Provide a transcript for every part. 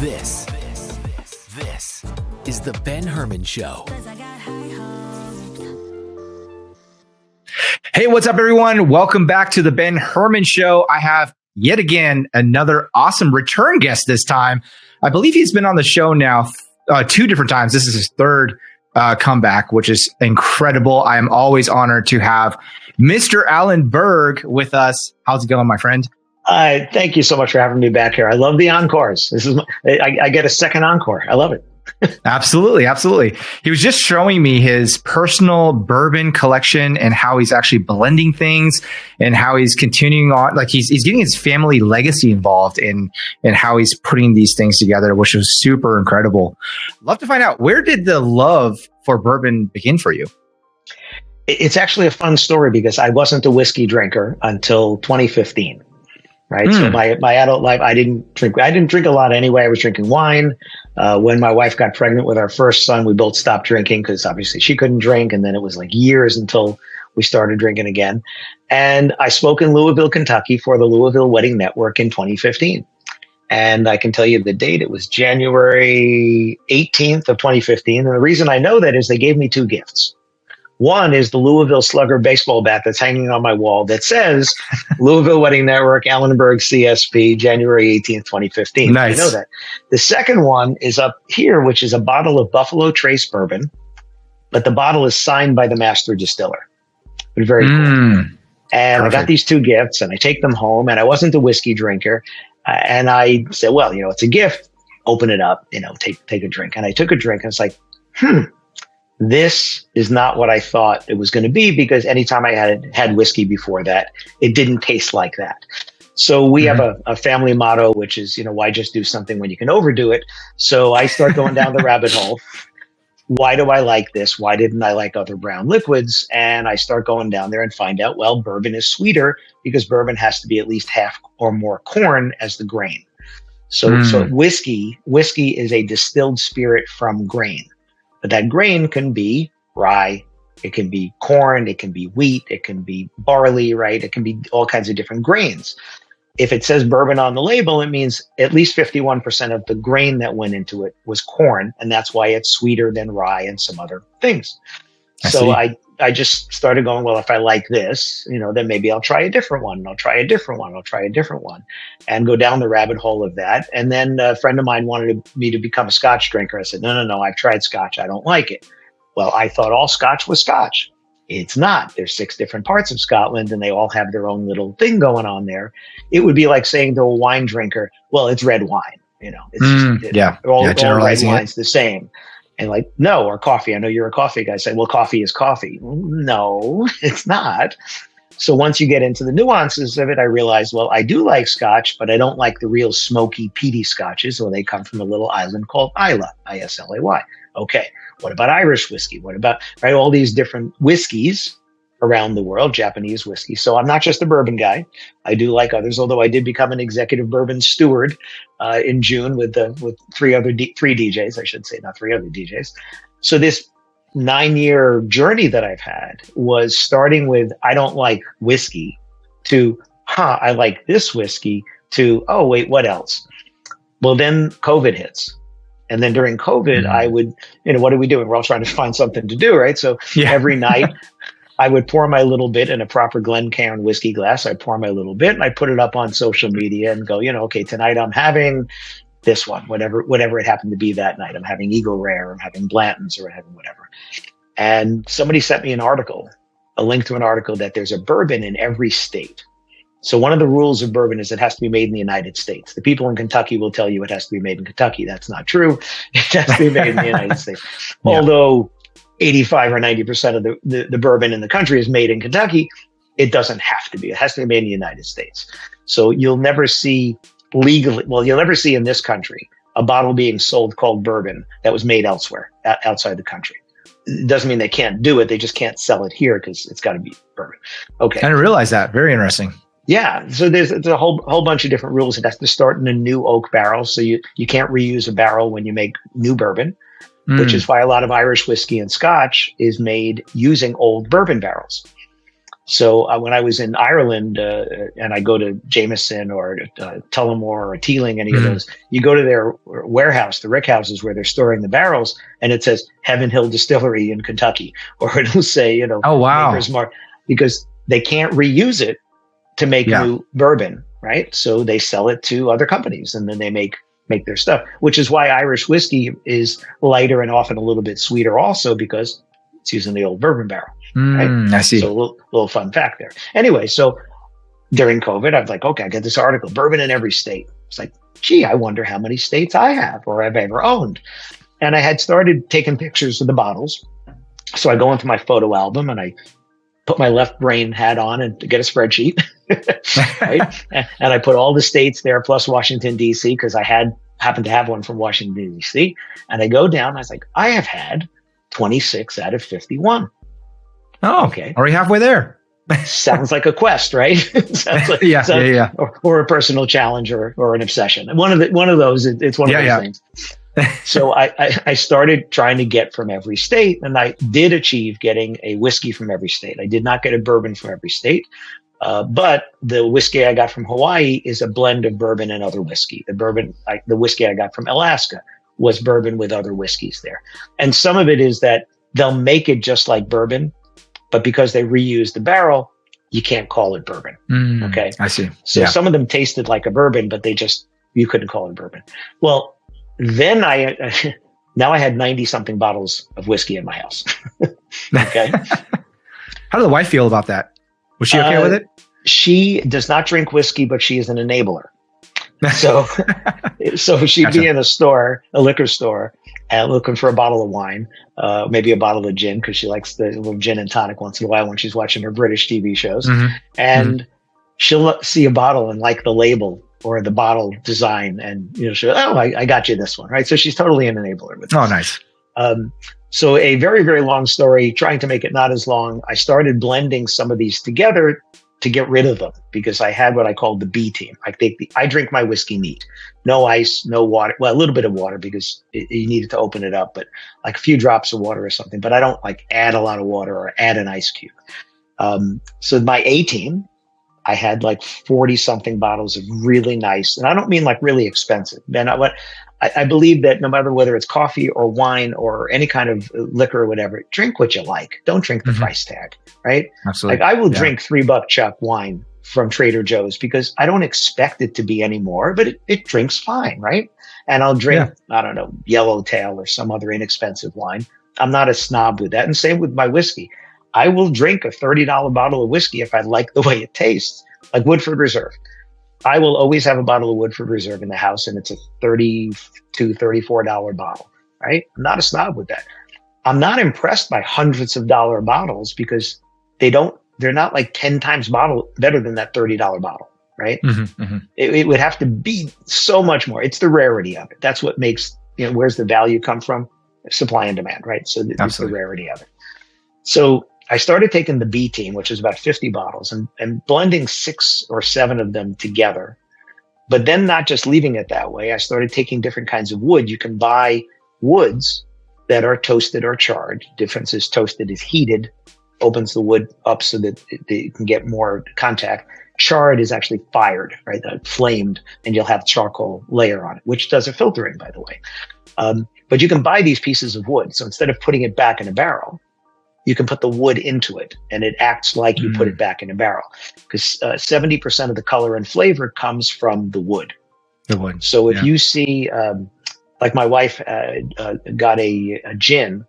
This is the Ben Herman Show. Hey, what's up, everyone? Welcome back to the Ben Herman Show. I have yet again another awesome return guest this time. I believe he's been on the show now two different times. This is his third comeback, which is incredible. I am always honored to have Mr. Alan Berg with us. How's it going, my friend? Thank you so much for having me back here. I love the encores. I get a second encore. I love it. Absolutely. Absolutely. He was just showing me his personal bourbon collection and how he's actually blending things and how he's continuing on. Like he's getting his family legacy involved in how he's putting these things together, which was super incredible. Love to find out, where did the love for bourbon begin for you? It's actually a fun story because I wasn't a whiskey drinker until 2015. Right. So my adult life, I didn't drink a lot anyway. I was drinking wine. When my wife got pregnant with our first son, we both stopped drinking because obviously she couldn't drink. And then it was like years until we started drinking again. And I spoke in Louisville, Kentucky for the Louisville Wedding Network in 2015. And I can tell you the date. It was January 18th of 2015. And the reason I know that is they gave me two gifts. One is the Louisville Slugger baseball bat that's hanging on my wall that says Louisville Wedding Network, Alan Berg, CSP, January 18th, 2015. Nice. I know that. The second one is up here, which is a bottle of Buffalo Trace bourbon, but the bottle is signed by the master distiller. But very cool. And perfect. I got these two gifts and I take them home, and I wasn't a whiskey drinker. And I said, well, it's a gift. Open it up, take a drink. And I took a drink and it's like, this is not what I thought it was going to be, because anytime I had whiskey before that, it didn't taste like that. So we have a family motto, which is, why just do something when you can overdo it? So I start going down the rabbit hole. Why do I like this? Why didn't I like other brown liquids? And I start going down there and find out, well, bourbon is sweeter because bourbon has to be at least half or more corn as the grain. So whiskey is a distilled spirit from grain. But that grain can be rye, it can be corn, it can be wheat, it can be barley, right? It can be all kinds of different grains. If it says bourbon on the label, it means at least 51% of the grain that went into it was corn. And that's why it's sweeter than rye and some other things. I just started going, well, if I like this, then maybe I'll try a different one. And I'll try a different one. I'll try a different one, and go down the rabbit hole of that. And then a friend of mine wanted me to become a Scotch drinker. I said, no, I've tried Scotch. I don't like it. Well, I thought all Scotch was Scotch. It's not. There's 6 different parts of Scotland and they all have their own little thing going on there. It would be like saying to a wine drinker, well, it's red wine. It's all red wine's the same. And like, no, or coffee. I know you're a coffee guy. Say, well, coffee is coffee. No, it's not. So once you get into the nuances of it, I realized, well, I do like Scotch, but I don't like the real smoky, peaty Scotches. Well, they come from a little island called Islay, Islay. Okay. What about Irish whiskey? What about all these different whiskeys around the world, Japanese whiskey. So I'm not just a bourbon guy. I do like others, although I did become an executive bourbon steward in June with three DJs, I should say, not 3 other DJs. So this 9-year journey that I've had was starting with, I don't like whiskey, to, I like this whiskey, to, oh, wait, what else? Well, then COVID hits. And then during COVID, I would, what are we doing? We're all trying to find something to do, right? So every night, I would pour my little bit in a proper Glencairn whiskey glass. I pour my little bit and I put it up on social media and go, okay, tonight I'm having this one, whatever it happened to be that night. I'm having Eagle Rare, I'm having Blanton's, or I'm having whatever. And somebody sent me a link to an article that there's a bourbon in every state. So one of the rules of bourbon is it has to be made in the United States. The people in Kentucky will tell you it has to be made in Kentucky. That's not true. It has to be made in the United States. Yeah. Although 85 or 90% of the bourbon in the country is made in Kentucky, it doesn't have to be. It has to be made in the United States. So you'll never see in this country a bottle being sold called bourbon that was made elsewhere, outside the country. It doesn't mean they can't do it. They just can't sell it here because it's got to be bourbon. Okay. I didn't realize that. Very interesting. Yeah. So there's a whole bunch of different rules. It has to start in a new oak barrel. So you can't reuse a barrel when you make new bourbon, which is why a lot of Irish whiskey and Scotch is made using old bourbon barrels. So when I was in Ireland and I go to Jameson or Tullamore or Teeling, any of those, you go to their warehouse, the rick houses where they're storing the barrels, and it says Heaven Hill Distillery in Kentucky, or it'll say, oh wow, Maker's Mark, because they can't reuse it to make new bourbon, right? So they sell it to other companies, and then they make their stuff, which is why Irish whiskey is lighter and often a little bit sweeter also, because it's using the old bourbon barrel. Right? I see. So a little fun fact there. Anyway, so during COVID, I was like, okay, I get this article, bourbon in every state. It's like, gee, I wonder how many states I have or have ever owned. And I had started taking pictures of the bottles. So I go into my photo album and I put my left brain hat on and to get a spreadsheet. Right? And I put all the states there plus Washington, D.C., because I happened to have one from Washington, D.C. And I go down, I was like, I have had 26 out of 51. Oh, okay. Already halfway there. Sounds like a quest, right? Sounds like, yeah. Or a personal challenge or an obsession. One of those. It's one of those things. So I started trying to get from every state, and I did achieve getting a whiskey from every state. I did not get a bourbon from every state, but the whiskey I got from Hawaii is a blend of bourbon and other whiskey. The whiskey I got from Alaska was bourbon with other whiskeys there, and some of it is that they'll make it just like bourbon. But because they reuse the barrel, you can't call it bourbon. Okay. I see. So some of them tasted like a bourbon, but you couldn't call it bourbon. Well, then now I had 90 something bottles of whiskey in my house. Okay. How did the wife feel about that? Was she okay with it? She does not drink whiskey, but she is an enabler. So she'd be in a liquor store, and looking for a bottle of wine, maybe a bottle of gin, because she likes the little gin and tonic once in a while when she's watching her British TV shows. And she'll see a bottle and like the label or the bottle design, and she'll, I got you this one, right? So she's totally an enabler with this. Oh, nice. So a very, very long story, trying to make it not as long. I started blending some of these together to get rid of them, because I had what I called the B team. I drink my whiskey neat, no ice, no water. Well, a little bit of water because you needed to open it up, but like a few drops of water or something. But I don't like add a lot of water or add an ice cube. So my A team, I had like 40 something bottles of really nice, and I don't mean like really expensive. Man, I believe that no matter whether it's coffee or wine or any kind of liquor or whatever, drink what you like. Don't drink the price tag, right? Absolutely. Like I will drink $3 chuck wine from Trader Joe's because I don't expect it to be anymore, but it drinks fine, right? And I'll drink, I don't know, Yellowtail or some other inexpensive wine. I'm not a snob with that. And same with my whiskey. I will drink a $30 bottle of whiskey if I like the way it tastes, like Woodford Reserve. I will always have a bottle of Woodford Reserve in the house, and it's a $32, $34 bottle, right? I'm not a snob with that. I'm not impressed by hundreds of dollar bottles because they're not like 10 times better than that $30 bottle, right? It would have to be so much more. It's the rarity of it. That's what makes, where's the value come from? Supply and demand, right? So it's the rarity of it. So I started taking the B team, which is about 50 bottles, and blending 6 or 7 of them together, but then not just leaving it that way. I started taking different kinds of wood. You can buy woods that are toasted or charred. Difference is toasted is heated, opens the wood up so that you can get more contact. Charred is actually fired, right? Flamed, and you'll have charcoal layer on it, which does a filtering, by the way. But you can buy these pieces of wood. So instead of putting it back in a barrel, you can put the wood into it, and it acts like you put it back in a barrel, because 70% of the color and flavor comes from the wood. So if you see, like my wife got a gin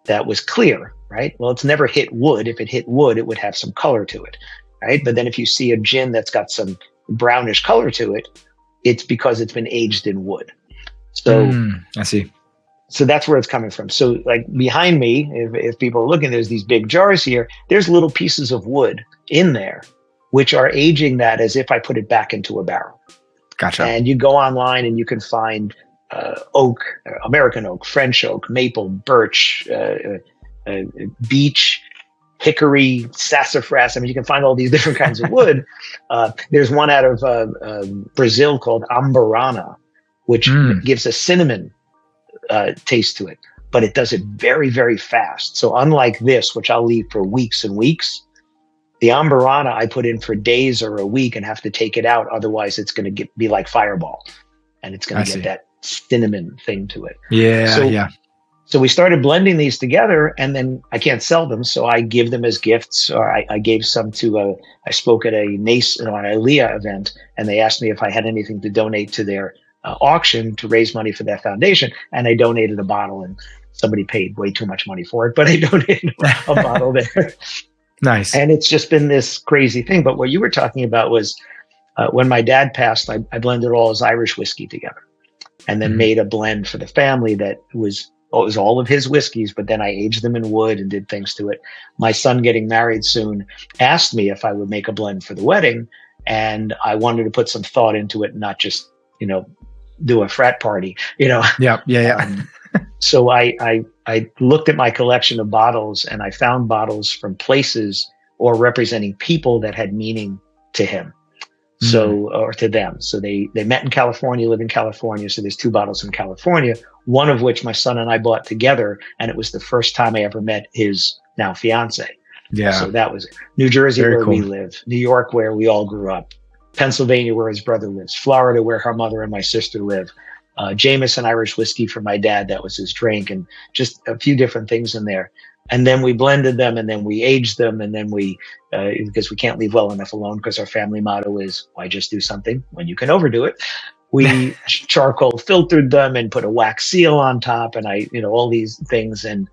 that was clear, right? Well, it's never hit wood. If it hit wood, it would have some color to it, right? But then if you see a gin that's got some brownish color to it, it's because it's been aged in wood. So I see. So that's where it's coming from. So like behind me, if people are looking, there's these big jars here. There's little pieces of wood in there, which are aging that as if I put it back into a barrel. Gotcha. And you go online and you can find oak, American oak, French oak, maple, birch, beech, hickory, sassafras. I mean, you can find all these different kinds of wood. There's one out of Brazil called Ambarana, which gives a cinnamon taste to it, but it does it very, very fast. So unlike this, which I'll leave for weeks and weeks, The Amburana I put in for days or a week and have to take it out. Otherwise, it's going to be like Fireball, and it's going to get that cinnamon thing to it. So we started blending these together, and then I can't sell them, so I give them as gifts. Or I gave some to I spoke at an Aliyah event, and they asked me if I had anything to donate to their auction to raise money for their foundation, and I donated a bottle, and somebody paid way too much money for it, but I donated a bottle there. Nice. And it's just been this crazy thing. But what you were talking about was when my dad passed, I blended all his Irish whiskey together, and then made a blend for the family that was all of his whiskeys, but then I aged them in wood and did things to it. My son getting married soon asked me if I would make a blend for the wedding, and I wanted to put some thought into it, and not just, do a frat party, Yeah. So I looked at my collection of bottles, and I found bottles from places or representing people that had meaning to him. Or to them. So they met in California, live in California. So there's 2 bottles in California, one of which my son and I bought together. And it was the first time I ever met his now fiance. Yeah. So that was it. New Jersey, Very where cool. we live, New York, where we all grew up, Pennsylvania, where his brother lives, Florida, where her mother and my sister live, Jameson Irish whiskey for my dad. That was his drink, and just a few different things in there. And then we blended them, and then we aged them, and then we, because we can't leave well enough alone, because our family motto is, why just do something when you can overdo it? We charcoal filtered them and put a wax seal on top, and all these things. And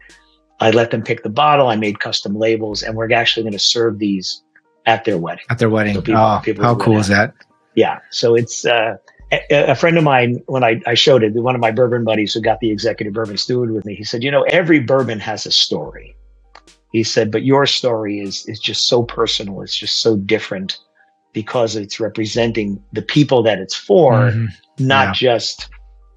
I let them pick the bottle. I made custom labels, and we're actually going to serve these at their wedding. So people how cool is that? Yeah. So it's, a friend of mine, when I showed it, one of my bourbon buddies who got the executive bourbon steward with me, he said, every bourbon has a story. He said, but your story is just so personal. It's just so different because it's representing the people that it's for, not just,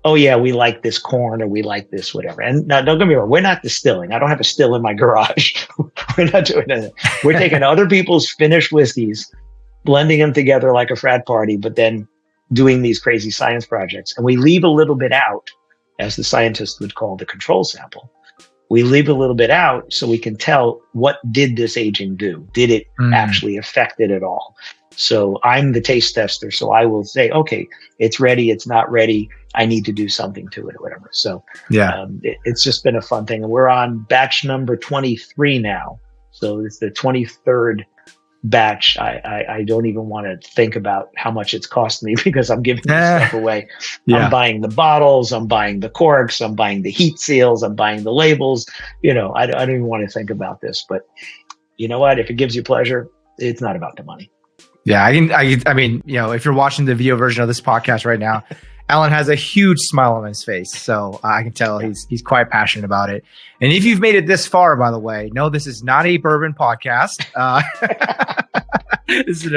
oh yeah, we like this corn or we like this, whatever. And now don't get me wrong, we're not distilling. I don't have a still in my garage. We're not doing that. We're taking other people's finished whiskeys, blending them together like a frat party, but then doing these crazy science projects. And we leave a little bit out, as the scientists would call the control sample. We leave a little bit out so we can tell, what did this aging do? Did it actually affect it at all? So I'm the taste tester. So I will say, okay, it's ready. It's not ready. I need to do something to it or whatever. So it's just been a fun thing. And we're on batch number 23 now. So it's the 23rd batch. I don't even want to think about how much it's cost me, because I'm giving this stuff away. I'm buying the bottles, I'm buying the corks, I'm buying the heat seals, I'm buying the labels. I don't even want to think about this, but you know what? If it gives you pleasure, it's not about the money. Yeah. I mean, if you're watching the video version of this podcast right now, Alan has a huge smile on his face. So I can tell he's quite passionate about it. And if you've made it this far, by the way, no, this is not a bourbon podcast. This is an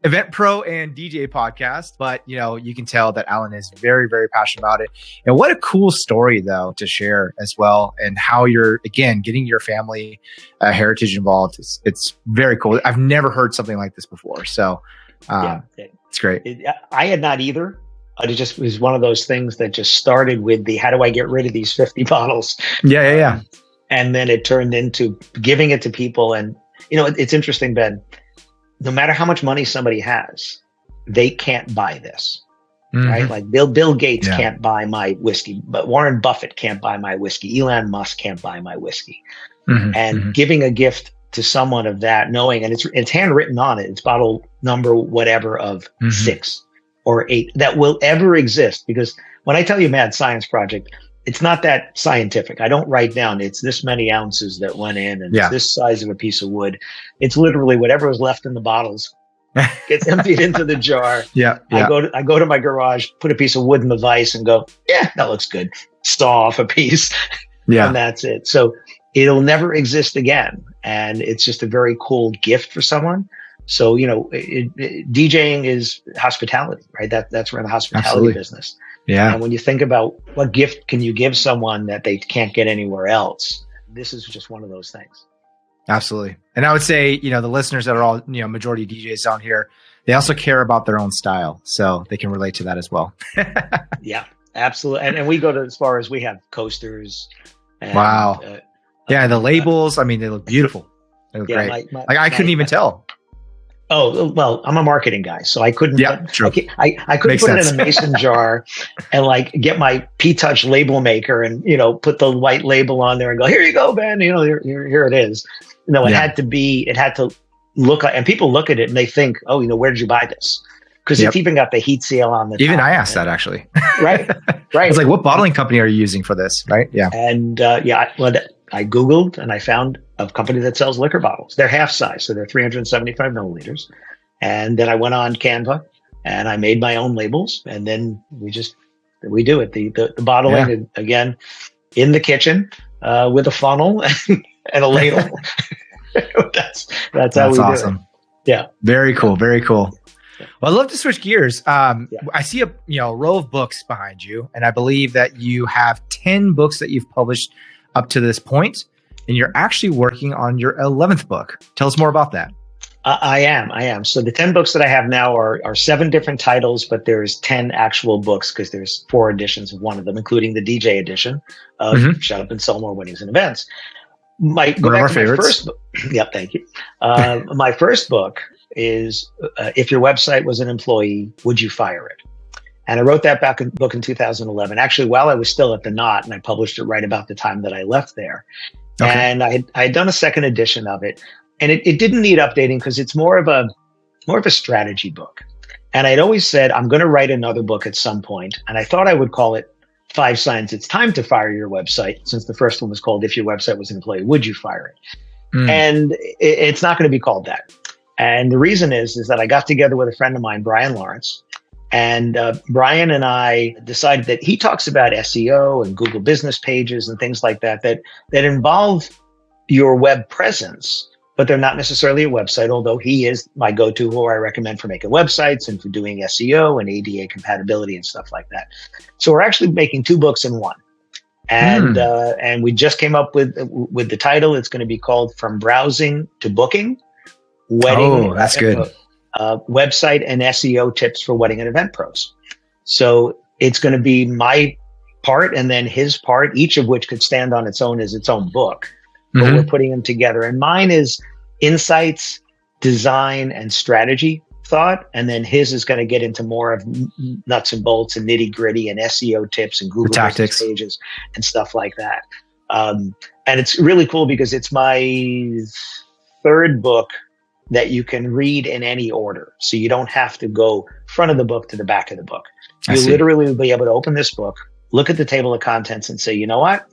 event pro and DJ podcast. But, you can tell that Alan is very, very passionate about it. And what a cool story, though, to share as well. And how you're, again, getting your family heritage involved. It's very cool. I've never heard something like this before. So it's great. I had not either. It just was one of those things that just started with how do I get rid of these 50 bottles? Yeah. And then it turned into giving it to people. And, it's interesting, Ben, no matter how much money somebody has, they can't buy this, right? Like Bill Gates can't buy my whiskey, but Warren Buffett can't buy my whiskey. Elon Musk can't buy my whiskey. And giving a gift to someone of that, knowing, and it's handwritten on it, it's bottle number, whatever, of 6 or 8 that will ever exist. Because when I tell you mad science project, it's not that scientific. I don't write down, it's this many ounces that went in and it's this size of a piece of wood. It's literally whatever was left in the bottles gets emptied into the jar. I go to my garage, put a piece of wood in the vise and go, yeah, that looks good. Saw off a piece. And that's it. So it'll never exist again. And it's just a very cool gift for someone. So, DJing is hospitality, right? That's we're in the hospitality business. Yeah. And when you think about what gift can you give someone that they can't get anywhere else, this is just one of those things. Absolutely. And I would say, the listeners that are all, majority DJs on here, they also care about their own style. So they can relate to that as well. Yeah, absolutely. And we go to as far as we have coasters. And, wow. The labels, I mean, they look beautiful. They look great. I couldn't even tell. Oh, well, I'm a marketing guy, so I couldn't. Yeah, true. I couldn't put it in a mason jar and like get my P-Touch label maker and put the white label on there and go, here you go, Ben. Here it is. It had to look like, and people look at it and they think, oh, where did you buy this? Because it's even got the heat seal on the top. Even I asked that actually. Right. I was like, what bottling company are you using for this? Right. Yeah. And I Googled and I found a company that sells liquor bottles. They're half size, so they're 375 milliliters. And then I went on Canva and I made my own labels. And then we do it. The bottling, again, in the kitchen with a funnel and a ladle. That's how we awesome. do it. Yeah. Very cool. Very cool. Well, I'd love to switch gears. I see a row of books behind you, and I believe that you have 10 books that you've published up to this point, and you're actually working on your 11th book. Tell us more about that. I am. So the 10 books that I have now are 7 different titles, but there's 10 actual books because there's 4 editions of one of them, including the DJ edition of Shut Up and Sell More Weddings and Events. My first book. Yep, thank you. My first book is If Your Website Was an Employee, Would You Fire It? And I wrote that book in 2011, actually while I was still at the Knot, and I published it right about the time that I left there. Okay. And I had done a second edition of it, and it didn't need updating because it's more of a strategy book. And I'd always said, I'm going to write another book at some point, and I thought I would call it 5 Signs It's Time to Fire Your Website, since the first one was called If Your Website Was an Employee, Would You Fire It? And it's not going to be called that. And the reason is that I got together with a friend of mine, Brian Lawrence, and Brian and I decided that he talks about SEO and Google business pages and things like that involve your web presence, but they're not necessarily a website, although he is my go-to who I recommend for making websites and for doing SEO and ADA compatibility and stuff like that. So we're actually making 2 books in one. And we just came up with the title. It's going to be called From Browsing to Booking, Wedding. Oh, that's good. Website and SEO tips for wedding and event pros. So it's going to be my part and then his part, each of which could stand on its own as its own book. But we're putting them together. And mine is insights, design, and strategy thought. And then his is going to get into more of nuts and bolts and nitty gritty and SEO tips and Google business pages and stuff like that. And it's really cool because it's my 3rd book that you can read in any order. So you don't have to go front of the book to the back of the book. You literally will be able to open this book, look at the table of contents and say, you know what?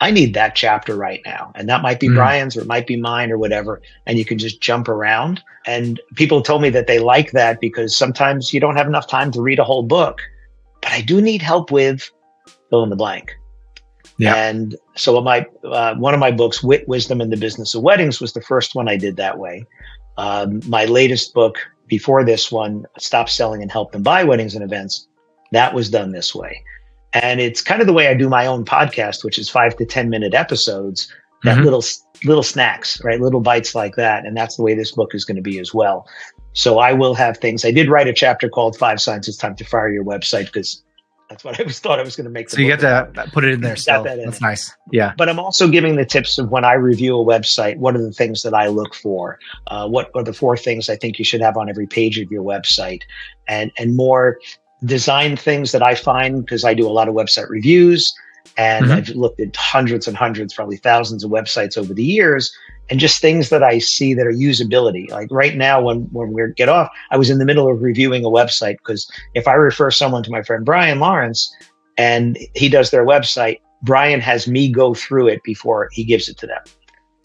I need that chapter right now. And that might be Brian's or it might be mine or whatever. And you can just jump around. And people told me that they like that because sometimes you don't have enough time to read a whole book. But I do need help with fill in the blank. Yeah. And so one of my books, Wit, Wisdom, and the Business of Weddings, was the first one I did that way. My latest book before this one, Stop Selling and Help Them Buy Weddings and Events, that was done this way. And it's kind of the way I do my own podcast, which is 5 to 10 minute episodes, that little snacks, right? Little bites like that. And that's the way this book is going to be as well. So I will have things. I did write a chapter called 5 Signs It's Time to Fire Your Website because that's what I thought I was going to make. So you get to put it in there. So that's nice. Yeah. But I'm also giving the tips of when I review a website, what are the things that I look for? What are the 4 things I think you should have on every page of your website? And more design things that I find, because I do a lot of website reviews and I've looked at hundreds and hundreds, probably thousands of websites over the years, and just things that I see that are usability. Like right now, when we get off, I was in the middle of reviewing a website because if I refer someone to my friend Brian Lawrence and he does their website, Brian has me go through it before he gives it to them.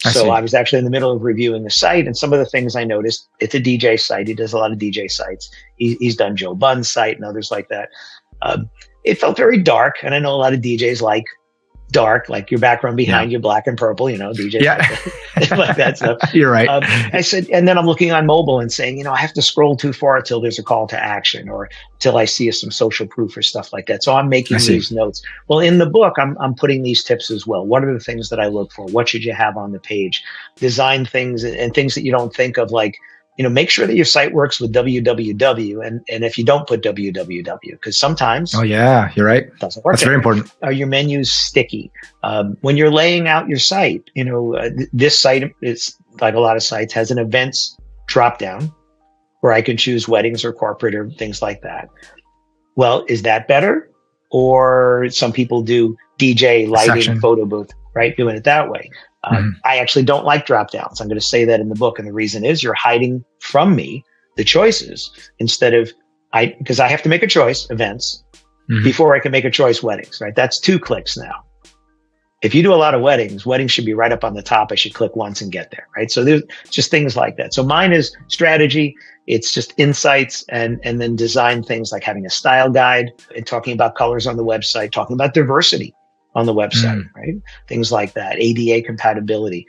I was actually in the middle of reviewing the site, and some of the things I noticed, it's a DJ site. He does a lot of DJ sites. He's done Joe Bunn's site and others like that. It felt very dark, and I know a lot of DJs like dark, like your background behind you, black and purple, DJs like that stuff. You're right. I said, and then I'm looking on mobile and saying, I have to scroll too far until there's a call to action or till I see some social proof or stuff like that. So I'm making these notes. Well, in the book, I'm putting these tips as well. What are the things that I look for? What should you have on the page? Design things and things that you don't think of, like make sure that your site works with www. And if you don't put www, because sometimes oh yeah, you're right. It doesn't work. That's very important. Are your menus sticky? When you're laying out your site, this site is like a lot of sites has an events drop down where I can choose weddings or corporate or things like that. Well, is that better? Or some people do DJ, lighting, photo booth, right? Doing it that way. I actually don't like drop downs. I'm going to say that in the book. And the reason is you're hiding from me the choices instead of because I have to make a choice, events, before I can make a choice, weddings, right? That's 2 clicks now. If you do a lot of weddings should be right up on the top. I should click once and get there, right? So there's just things like that. So mine is strategy. It's just insights and then design things like having a style guide and talking about colors on the website, talking about diversity on the website, right? Things like that. ADA compatibility,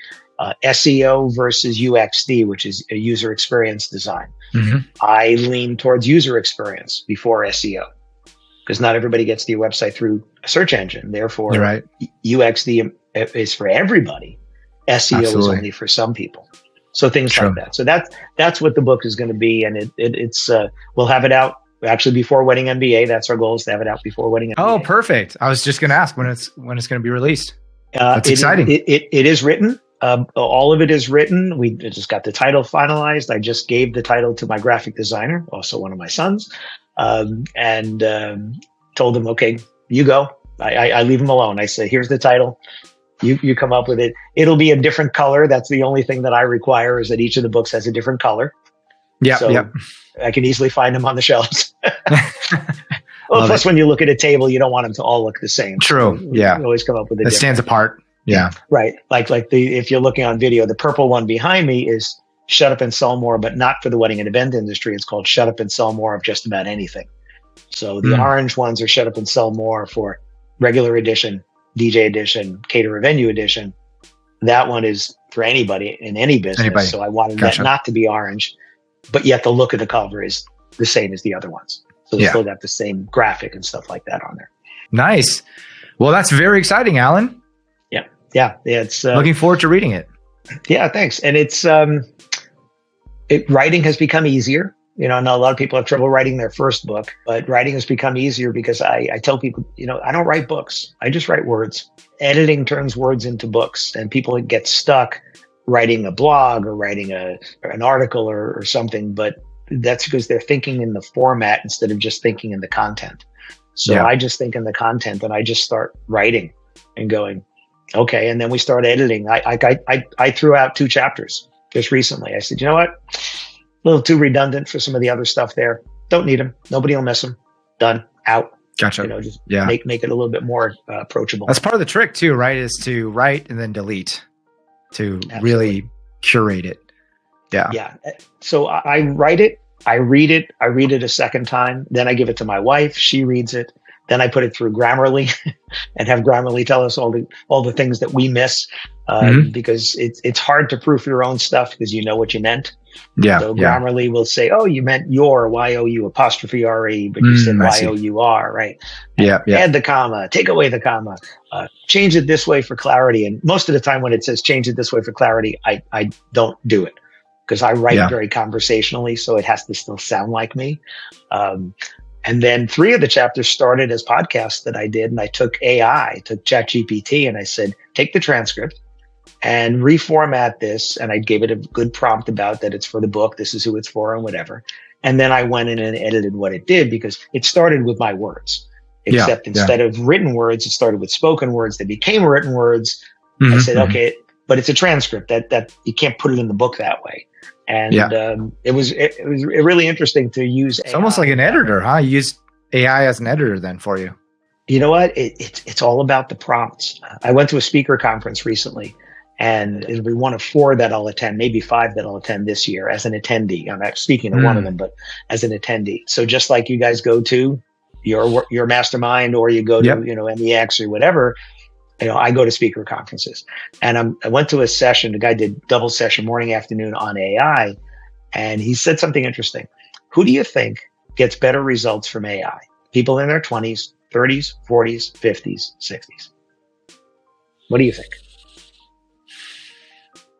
SEO versus UXD, which is a user experience design. I lean towards user experience before SEO because not everybody gets to your website through a search engine. Therefore, right. UXD is for everybody. SEO is only for some people. So things like that. So that's what the book is going to be. And it's we'll have it out actually before Wedding MBA. That's our goal, is to have it out before Wedding MBA. Oh, perfect. I was just going to ask when it's going to be released. That's exciting. It is written. All of it is written. We just got the title finalized. I just gave the title to my graphic designer, also one of my sons, and told him, okay, you go. I leave him alone. I say, here's the title. You come up with it. It'll be a different color. That's the only thing that I require, is that each of the books has a different color. Yeah. So I can easily find them on the shelves. Well, plus when you look at a table, you don't want them to all look the same. True. So you always come up with a different. Stands apart. Yeah. Right. Like if you're looking on video, the purple one behind me is Shut Up and Sell More, but not for the wedding and event industry. It's called Shut Up and Sell More of just about anything. So the orange ones are Shut Up and Sell More for regular edition, DJ edition, caterer venue edition. That one is for anybody in any business. So I wanted that not to be orange, but yet the look of the cover is the same as the other ones. So they still got the same graphic and stuff like that on there. Nice. Well, that's very exciting, Alan. Yeah. It's looking forward to reading it. Yeah, thanks. And it's writing has become easier. I know a lot of people have trouble writing their first book, but writing has become easier because I tell people, I don't write books. I just write words. Editing turns words into books, and people get stuck writing a blog or writing an article or something, but that's because they're thinking in the format instead of just thinking in the content. So I just think in the content and I just start writing and going, okay. And then we start editing. I threw out 2 chapters just recently. I said, you know what? A little too redundant for some of the other stuff there. Don't need them. Nobody will miss them. Done. Out. Gotcha. Just make it a little bit more approachable. That's part of the trick too, right? Is to write and then delete to really curate it. Yeah. Yeah. So I write it. I read it a second time. Then I give it to my wife. She reads it. Then I put it through Grammarly and have Grammarly tell us all the things that we miss, because it's hard to proof your own stuff because you know what you meant. Yeah. So Grammarly will say, "Oh, you meant your YOU apostrophe RE, but you said YOUR, right?" Add the comma, take away the comma, change it this way for clarity. And most of the time, when it says change it this way for clarity, I don't do it because I write very conversationally, so it has to still sound like me. And then 3 of the chapters started as podcasts that I did. And I took ChatGPT, and I said, take the transcript and reformat this. And I gave it a good prompt about that it's for the book. This is who it's for and whatever. And then I went in and edited what it did because it started with my words, except instead of written words, it started with spoken words. They became written words. I said, okay, but it's a transcript that you can't put it in the book that way. And it was really interesting to use. It's almost like an editor, huh? You use AI as an editor then for you. You know what? It's all about the prompts. I went to a speaker conference recently, and it'll be one of 4 that I'll attend, maybe 5 that I'll attend this year as an attendee. I'm not speaking to one of them, but as an attendee. So just like you guys go to your mastermind, or you go to MEX or whatever. I go to speaker conferences, and I went to a session. The guy did double session, morning, afternoon on AI. And he said something interesting. Who do you think gets better results from AI? People in their 20s, 30s, 40s, 50s, 60s. What do you think?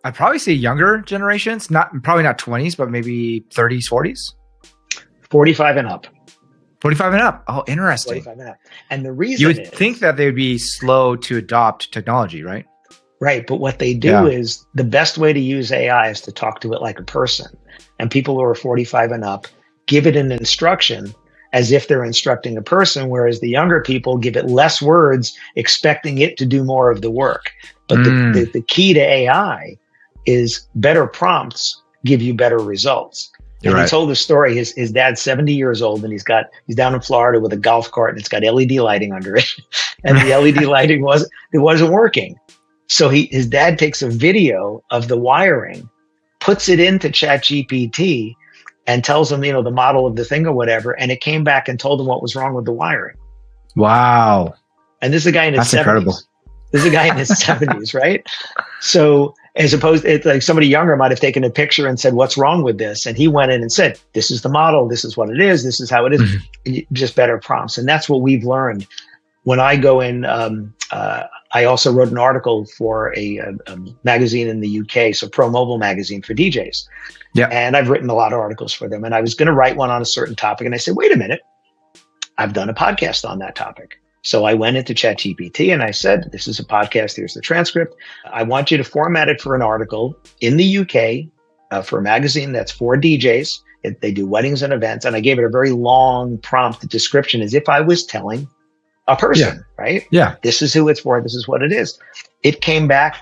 I'd probably say younger generations, probably not 20s, but maybe 30s, 40s. 45 and up. 45 and up. Oh, interesting. 45 and up. And the reason you would think that they would be slow to adopt technology, right? Right. But what they do is the best way to use AI is to talk to it like a person. And people who are 45 and up give it an instruction as if they're instructing a person, whereas the younger people give it less words, expecting it to do more of the work. But the key to AI is better prompts give you better results. And he told the story, his dad's 70 years old and he's down in Florida with a golf cart and it's got LED lighting under it. And the LED lighting wasn't working. So his dad takes a video of the wiring, puts it into ChatGPT and tells him, the model of the thing or whatever. And it came back and told him what was wrong with the wiring. Wow. And this is a guy in his 70s. Incredible. This is a guy in his 70s, right? So as opposed, it's like somebody younger might have taken a picture and said, what's wrong with this? And he went in and said, this is the model. This is what it is. This is how it is. Mm-hmm. Just better prompts. And that's what we've learned. When I go in, I also wrote an article for a magazine in the UK, so Pro Mobile magazine for DJs. Yeah. And I've written a lot of articles for them. And I was going to write one on a certain topic. And I said, wait a minute, I've done a podcast on that topic. So I went into ChatGPT and I said, this is a podcast. Here's the transcript. I want you to format it for an article in the UK for a magazine that's for DJs. They do weddings and events. And I gave it a very long prompt description as if I was telling a person, right? Yeah. This is who it's for. This is what it is. It came back.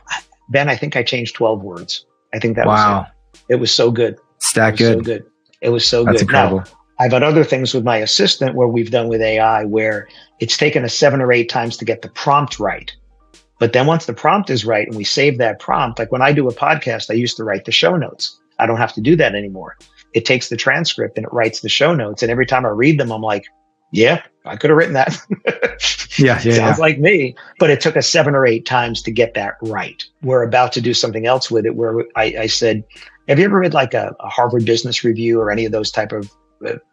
Ben, I think I changed 12 words. I think that was it. It was so good. It's that good. So good. It was so That's good. Incredible. Now, I've had other things with my assistant where we've done with AI where it's taken us 7 or 8 times to get the prompt right. But then once the prompt is right and we save that prompt, like when I do a podcast, I used to write the show notes. I don't have to do that anymore. It takes the transcript and it writes the show notes. And every time I read them, I'm like, yeah, I could have written that. Sounds like me. But it took us 7 or 8 times to get that right. We're about to do something else with it where I said, have you ever read like a Harvard Business Review or any of those type of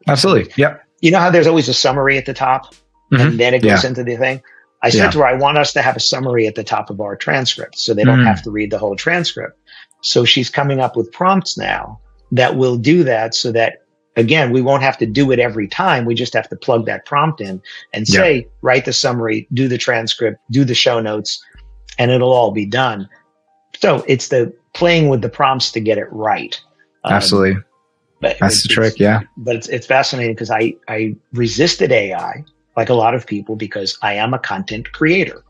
Absolutely. Yep. You know how there's always a summary at the top and then it goes into the thing? I said to her, I want us to have a summary at the top of our transcript so they don't have to read the whole transcript. So she's coming up with prompts now that will do that so that, again, we won't have to do it every time. We just have to plug that prompt in and say, write the summary, do the transcript, do the show notes, and it'll all be done. So it's the playing with the prompts to get it right. Absolutely. But that's the trick, yeah. But it's fascinating because I resisted AI like a lot of people because I am a content creator.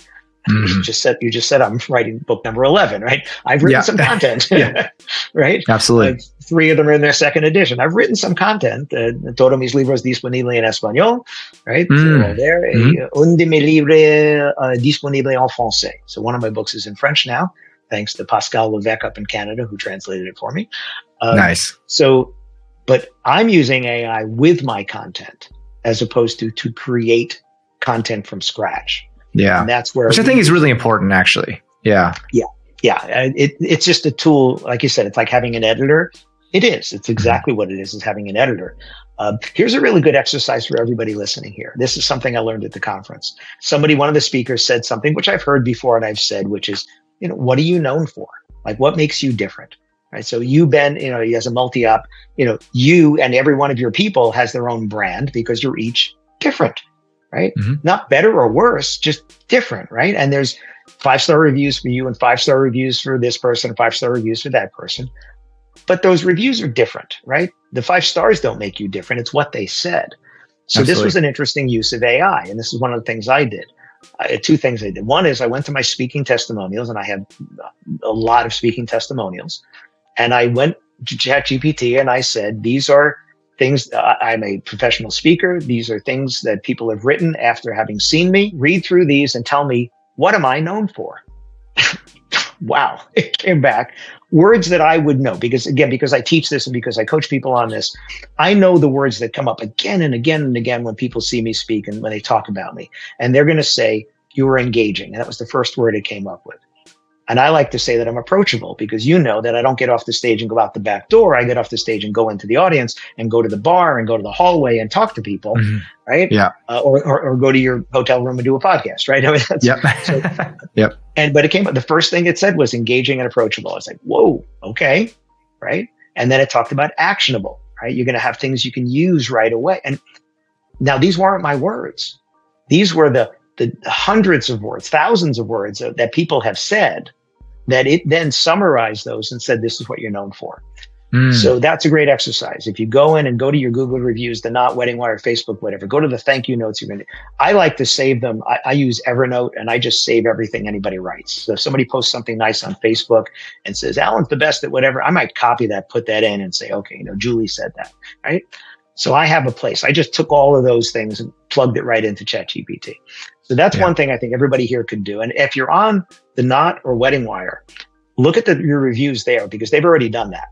You just said I'm writing book number 11, right? I've written some content, right? Absolutely. 3 of them are in their 2nd edition. I've written some content. Todos mis libros disponibles en español, right? So there. Un de mes livres disponible en français. So one of my books is in French now, thanks to Pascal Levesque up in Canada who translated it for me. Nice. But I'm using AI with my content as opposed to create content from scratch. Yeah. And that's where which I think is really important, actually. Yeah. Yeah. Yeah. It's just a tool. Like you said, it's like having an editor. It is. It's exactly what it is having an editor. Here's a really good exercise for everybody listening here. This is something I learned at the conference. One of the speakers said something, which I've heard before and I've said, which is, what are you known for? Like, what makes you different? Right. So you, Ben, as a multi-op, you and every one of your people has their own brand because you're each different, right? Not better or worse, just different, right? And there's 5-star reviews for you and 5-star reviews for this person, 5-star reviews for that person. But those reviews are different, right? The 5 stars don't make you different. It's what they said. So This was an interesting use of AI. And this is one of the things I did. 2 things I did. One is I went to my speaking testimonials and I have a lot of speaking testimonials. And I went to ChatGPT and I said, these are things, I'm a professional speaker. These are things that people have written after having seen me. Read through these and tell me, what am I known for? Wow. It came back. Words that I would know because I teach this and because I coach people on this, I know the words that come up again and again and again when people see me speak and when they talk about me. And they're going to say, you were engaging. And that was the first word it came up with. And I like to say that I'm approachable because you know that I don't get off the stage and go out the back door. I get off the stage and go into the audience and go to the bar and go to the hallway and talk to people, right? Yeah. Or go to your hotel room and do a podcast, right? I mean, Yep. So, Yep. But it came up, the first thing it said was engaging and approachable. I was like, whoa, okay, right? And then it talked about actionable, right? You're going to have things you can use right away. And now these weren't my words. These were the hundreds of words, thousands of words that people have said, that it then summarized those and said, this is what you're known for. So that's a great exercise. If you go in and go to your Google reviews, the Not, Wedding Wire, Facebook, whatever, go to the thank you notes. I like to save them. I use Evernote and I just save everything anybody writes. So if somebody posts something nice on Facebook and says, Alan's the best at whatever, I might copy that, put that in and say, okay, Julie said that, right? So I have a place. I just took all of those things and plugged it right into ChatGPT. So that's one thing I think everybody here could do. And if you're on the Knot or Wedding Wire, look at your reviews there because they've already done that.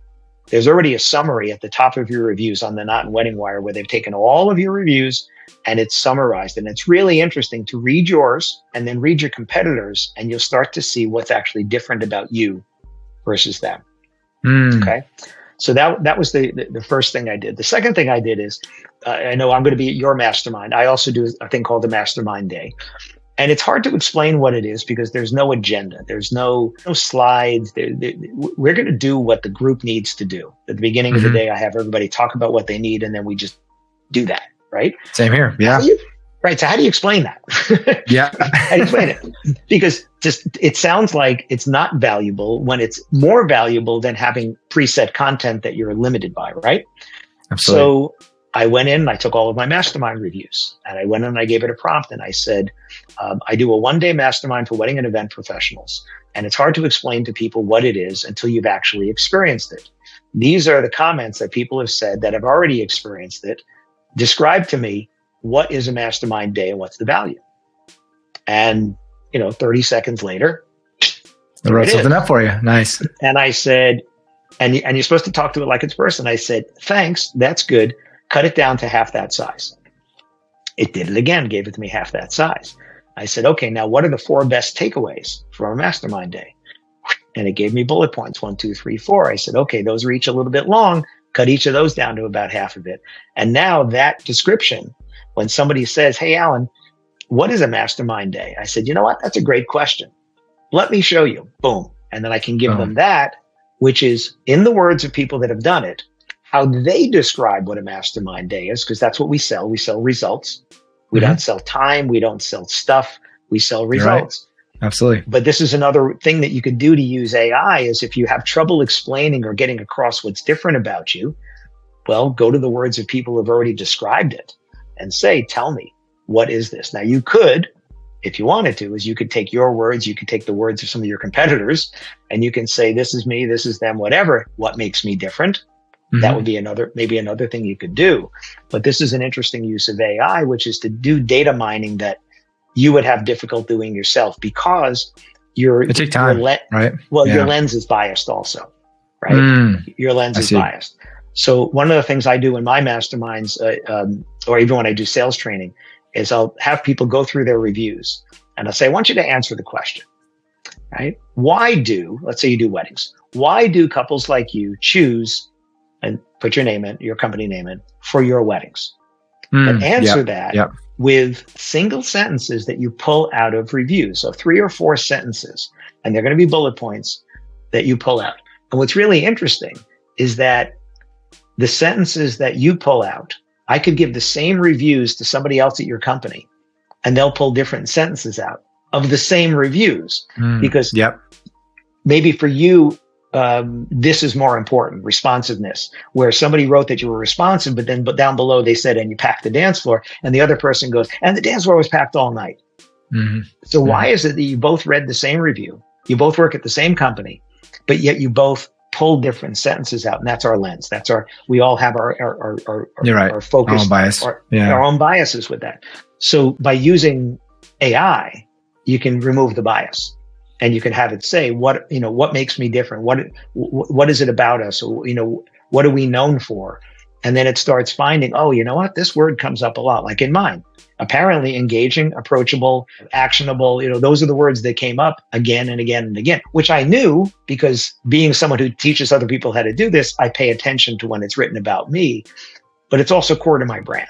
There's already a summary at the top of your reviews on the Knot and Wedding Wire where they've taken all of your reviews and it's summarized. And it's really interesting to read yours and then read your competitors, and you'll start to see what's actually different about you versus them. Okay. So that was the first thing I did. The second thing I did is, I know I'm going to be at your mastermind. I also do a thing called the Mastermind Day. And it's hard to explain what it is because there's no agenda. There's no slides. We're going to do what the group needs to do. At the beginning of the day, I have everybody talk about what they need, and then we just do that, right? Same here. Yeah. Right. So how do you explain that? Yeah. How do you explain it? Because it sounds like it's not valuable when it's more valuable than having preset content that you're limited by, right? Absolutely. So I went in and I took all of my mastermind reviews, and I went in and I gave it a prompt, and I said, I do a one-day mastermind for wedding and event professionals. And it's hard to explain to people what it is until you've actually experienced it. These are the comments that people have said that have already experienced it. Describe to me, what is a mastermind day and what's the value? And, 30 seconds later, I wrote something up for you. Nice. And I said, and you're supposed to talk to it like it's person. I said, thanks. That's good. Cut it down to half that size. It did it again, gave it to me half that size. I said, okay, now what are the 4 best takeaways from a mastermind day? And it gave me bullet points, 1, 2, 3, 4. I said, okay, those are each a little bit long. Cut each of those down to about half of it. And now that description, when somebody says, hey, Alan, what is a mastermind day? I said, you know what? That's a great question. Let me show you. Boom. And then I can give them that, which is in the words of people that have done it, how they describe what a mastermind day is, because that's what we sell. We sell results. We don't sell time. We don't sell stuff. We sell results. Right. Absolutely. But this is another thing that you could do to use AI is if you have trouble explaining or getting across what's different about you, well, go to the words of people who have already described it and say, tell me, what is this? Now you could, if you wanted to, is you could take your words, you could take the words of some of your competitors, and you can say, this is me, this is them, whatever. What makes me different? That would be maybe another thing you could do. But this is an interesting use of AI, which is to do data mining that you would have difficult doing yourself because it takes time, right? Well, your lens is biased also, right? Your lens is biased. So one of the things I do in my masterminds, or even when I do sales training, is I'll have people go through their reviews and I'll say, I want you to answer the question, right? Let's say you do weddings. Why do couples like you choose and put your name in, your company name in, for your weddings? But answer that with single sentences that you pull out of reviews. So 3 or 4 sentences, and they're going to be bullet points that you pull out. And what's really interesting is that the sentences that you pull out, I could give the same reviews to somebody else at your company, and they'll pull different sentences out of the same reviews because maybe for you, this is more important, responsiveness, where somebody wrote that you were responsive, but down below they said, and you packed the dance floor, and the other person goes, and the dance floor was packed all night. So why is it that you both read the same review, you both work at the same company, but yet you both pull different sentences out? And that's our lens. We all have our focus, our own bias. Our own biases with that. So by using AI, you can remove the bias. And you can have it say, what makes me different? What is it about us? Or, what are we known for? And then it starts finding, oh, you know what? This word comes up a lot, like in mine. Apparently engaging, approachable, actionable, those are the words that came up again and again and again, which I knew because being someone who teaches other people how to do this, I pay attention to when it's written about me, but it's also core to my brand.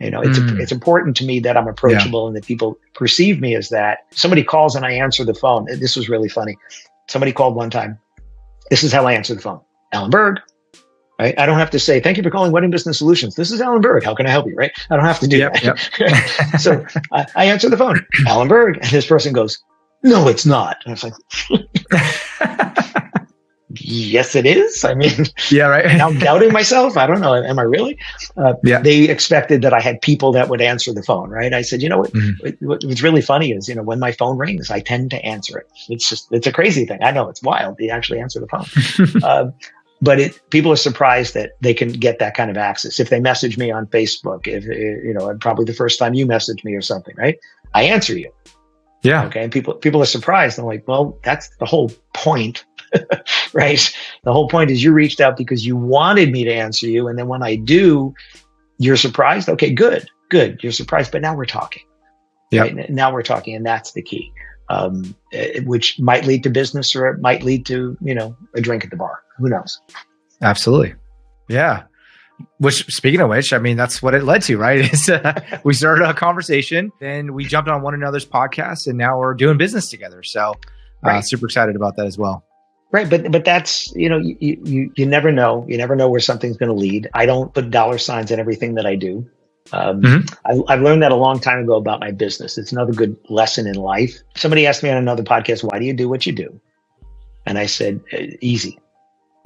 It's important to me that I'm approachable and that people perceive me as that. Somebody calls and I answer the phone. This was really funny. Somebody called one time. This is how I answer the phone. Alan Berg. Right? I don't have to say, thank you for calling Wedding Business Solutions. This is Alan Berg. How can I help you? Right? I don't have to do that. Yep. So I answer the phone, Alan Berg. And this person goes, no, it's not. And I was like, yes, it is. I mean, yeah, right. Now I'm doubting myself. I don't know. Am I really? They expected that I had people that would answer the phone. Right? I said, what's really funny is, when my phone rings, I tend to answer it. It's a crazy thing. I know it's wild. They actually answer the phone. But people are surprised that they can get that kind of access. If they message me on Facebook, probably the first time you message me or something, right? I answer you. Yeah. Okay. And people are surprised. I'm like, well, that's the whole point, right? The whole point is you reached out because you wanted me to answer you. And then when I do, you're surprised. Okay, good. You're surprised. But now we're talking. Yeah. Right? Now we're talking. And that's the key, which might lead to business or it might lead to, a drink at the bar. Who knows? Absolutely. Yeah. Which, speaking of which, I mean, that's what it led to, right? We started a conversation, then we jumped on one another's podcasts, and now we're doing business together. So, super excited about that as well. Right, but that's you never know. You never know where something's going to lead. I don't put dollar signs in everything that I do. I've learned that a long time ago about my business. It's another good lesson in life. Somebody asked me on another podcast, "Why do you do what you do?" And I said, "Easy.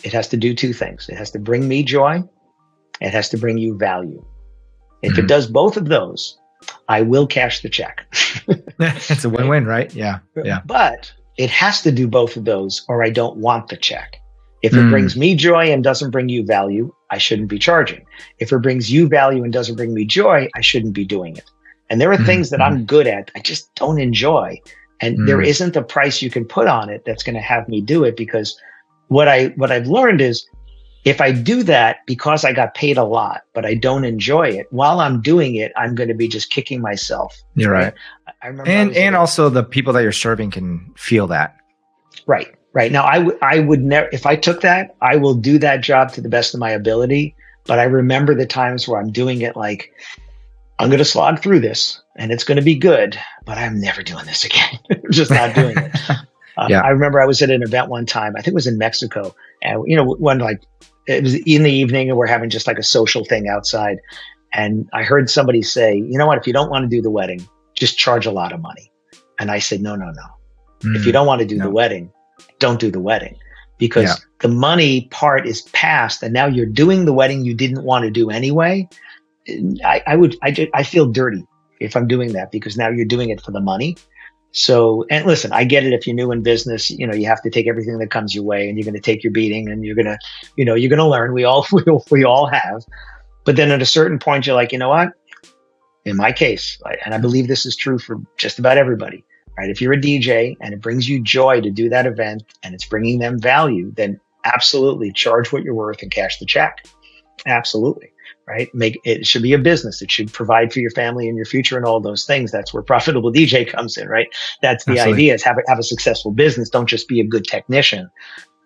It has to do two things. It has to bring me joy. It has to bring you value. If it does both of those, I will cash the check." It's a win-win, right? Yeah. But it has to do both of those or I don't want the check. If it brings me joy and doesn't bring you value, I shouldn't be charging. If it brings you value and doesn't bring me joy, I shouldn't be doing it. And there are things that I'm good at, I just don't enjoy. And there isn't a price you can put on it that's going to have me do it, because what I've learned is if I do that because I got paid a lot, but I don't enjoy it, while I'm doing it, I'm going to be just kicking myself. You're right. I remember and also the people that you're serving can feel that. Right. Now, I would never, if I took that, I will do that job to the best of my ability. But I remember the times where I'm doing it like, I'm going to slog through this and it's going to be good, but I'm never doing this again. I'm just not doing it. I remember I was at an event one time, I think it was in Mexico, and when it was in the evening and we're having just like a social thing outside. And I heard somebody say, you know what, if you don't want to do the wedding, just charge a lot of money. And I said, no. If you don't want to do the wedding, don't do the wedding, because the money part is past. And now you're doing the wedding you didn't want to do anyway. I feel dirty if I'm doing that, because now you're doing it for the money. So, and listen, I get it. If you're new in business, you have to take everything that comes your way, and you're going to take your beating, and you're going to, you're going to learn. We all have. But then at a certain point, you're like, you know what? In my case, and I believe this is true for just about everybody, right? If you're a DJ and it brings you joy to do that event and it's bringing them value, then absolutely charge what you're worth and cash the check. Absolutely. Right? It should be a business. It should provide for your family and your future and all those things. That's where Profitable DJ comes in, right? That's the idea, is have a successful business. Don't just be a good technician.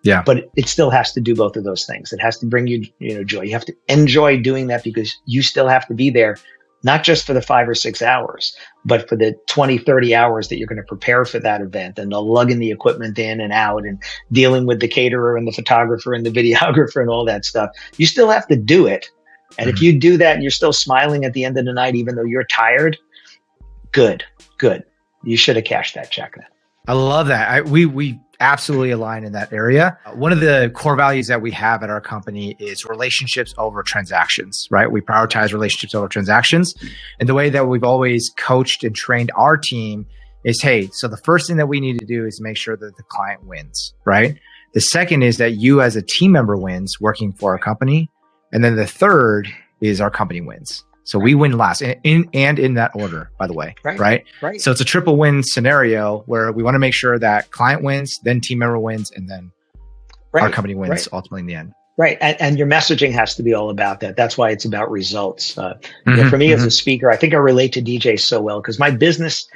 Yeah. But it still has to do both of those things. It has to bring you, joy. You have to enjoy doing that, because you still have to be there, not just for the 5 or 6 hours, but for the 20, 30 hours that you're going to prepare for that event, and the lugging the equipment in and out and dealing with the caterer and the photographer and the videographer and all that stuff. You still have to do it. And if you do that and you're still smiling at the end of the night, even though you're tired, good. You should have cashed that check then. I love that. We absolutely align in that area. One of the core values that we have at our company is relationships over transactions, right? We prioritize relationships over transactions. And the way that we've always coached and trained our team is, hey, so the first thing that we need to do is make sure that the client wins, right? The second is that you as a team member wins working for our company. And then the third is our company wins. So we win last, and in that order, by the way, right? So it's a triple win scenario where we want to make sure that client wins, then team member wins, and then our company wins ultimately in the end. Right. And your messaging has to be all about that. That's why it's about results. For me as a speaker, I think I relate to DJs so well because my business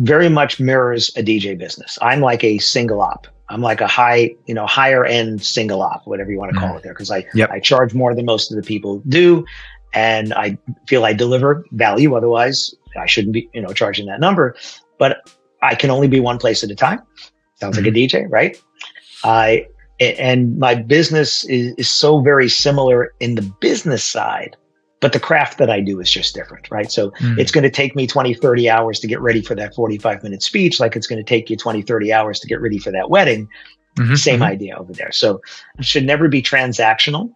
very much mirrors a DJ business. I'm like a single op. I'm like a higher end single op, whatever you want to call it there. Cause I charge more than most of the people do. And I feel I deliver value. Otherwise I shouldn't be, charging that number, but I can only be one place at a time. Sounds like a DJ, right? And my business is so very similar in the business side, but the craft that I do is just different, right? So it's going to take me 20, 30 hours to get ready for that 45-minute speech, like it's going to take you 20, 30 hours to get ready for that wedding. Same idea over there. So it should never be transactional,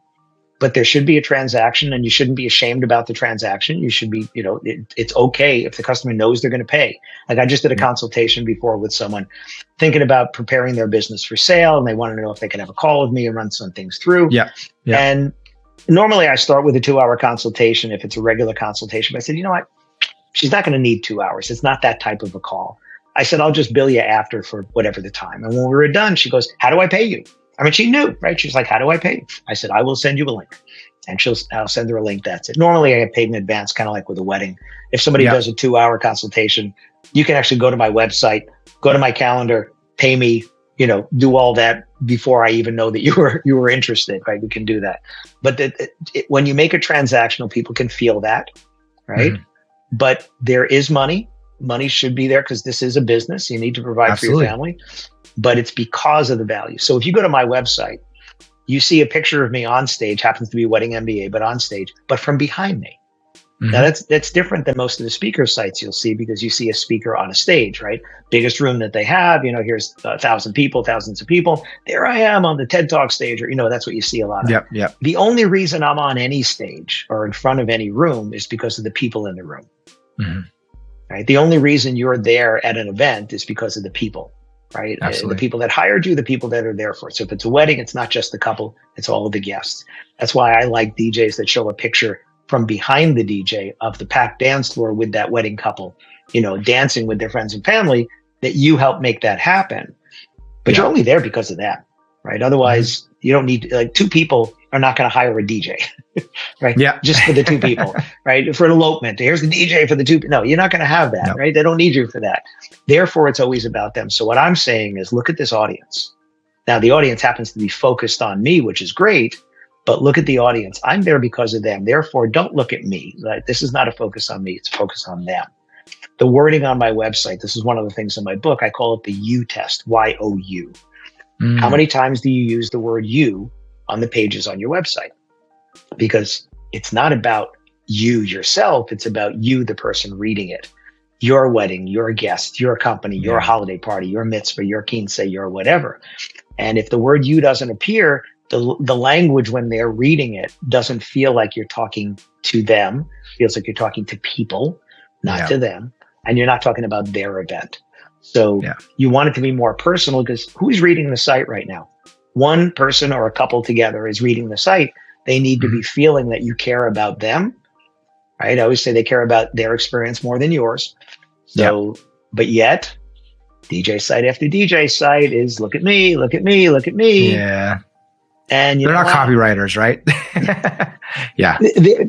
but there should be a transaction and you shouldn't be ashamed about the transaction. You should be, it's okay if the customer knows they're going to pay. Like I just did a consultation before with someone thinking about preparing their business for sale. And they wanted to know if they could have a call with me and run some things through. And normally I start with a 2-hour consultation if it's a regular consultation. But I said, you know what? She's not going to need 2 hours. It's not that type of a call. I said, I'll just bill you after for whatever the time. And when we were done, she goes, how do I pay you? I mean, she knew, right? She's like, how do I pay you? I said, I will send you a link. And I'll send her a link. That's it. Normally I get paid in advance, kind of like with a wedding. If somebody does a 2-hour consultation, you can actually go to my website, go to my calendar, pay me, do all that before I even know that you were interested, right? We can do that. But when you make it transactional, people can feel that, right? But there is money. Money should be there because this is a business. You need to provide for your family, but it's because of the value. So if you go to my website, you see a picture of me on stage, happens to be Wedding MBA, but on stage, but from behind me. Now that's different than most of the speaker sites you'll see because you see a speaker on a stage, right? Biggest room that they have, here's 1,000 people, thousands of people. There I am on the TED Talk stage, or, that's what you see a lot of. The only reason I'm on any stage or in front of any room is because of the people in the room, right? The only reason you're there at an event is because of the people, right? The people that hired you, the people that are there for it. So if it's a wedding, it's not just the couple, it's all of the guests. That's why I like DJs that show a picture from behind the DJ of the packed dance floor with that wedding couple, dancing with their friends and family, that you help make that happen. But you're only there because of that, right? Otherwise, you don't need, like, 2 people are not going to hire a DJ, right? Just for the 2 people, right? For an elopement, here's the DJ for the 2. No, you're not going to have that, right? They don't need you for that. Therefore, it's always about them. So what I'm saying is, look at this audience. Now, the audience happens to be focused on me, which is great. But look at the audience. I'm there because of them. Therefore, don't look at me. Like, this is not a focus on me. It's a focus on them. The wording on my website, this is one of the things in my book. I call it the you test, Y-O-U. How many times do you use the word you on the pages on your website? Because it's not about you yourself. It's about you, the person reading it. Your wedding, your guest, your company, your holiday party, your mitzvah, your quince, your whatever. And if the word you doesn't appear, the language when they're reading it doesn't feel like you're talking to them. It feels like you're talking to people, not to them. And you're not talking about their event. So you want it to be more personal because who's reading the site right now? One person or a couple together is reading the site. They need to be feeling that you care about them, right? I always say they care about their experience more than yours. So, but yet DJ site after DJ site is look at me, look at me, look at me. Yeah. And they're not copywriters, right?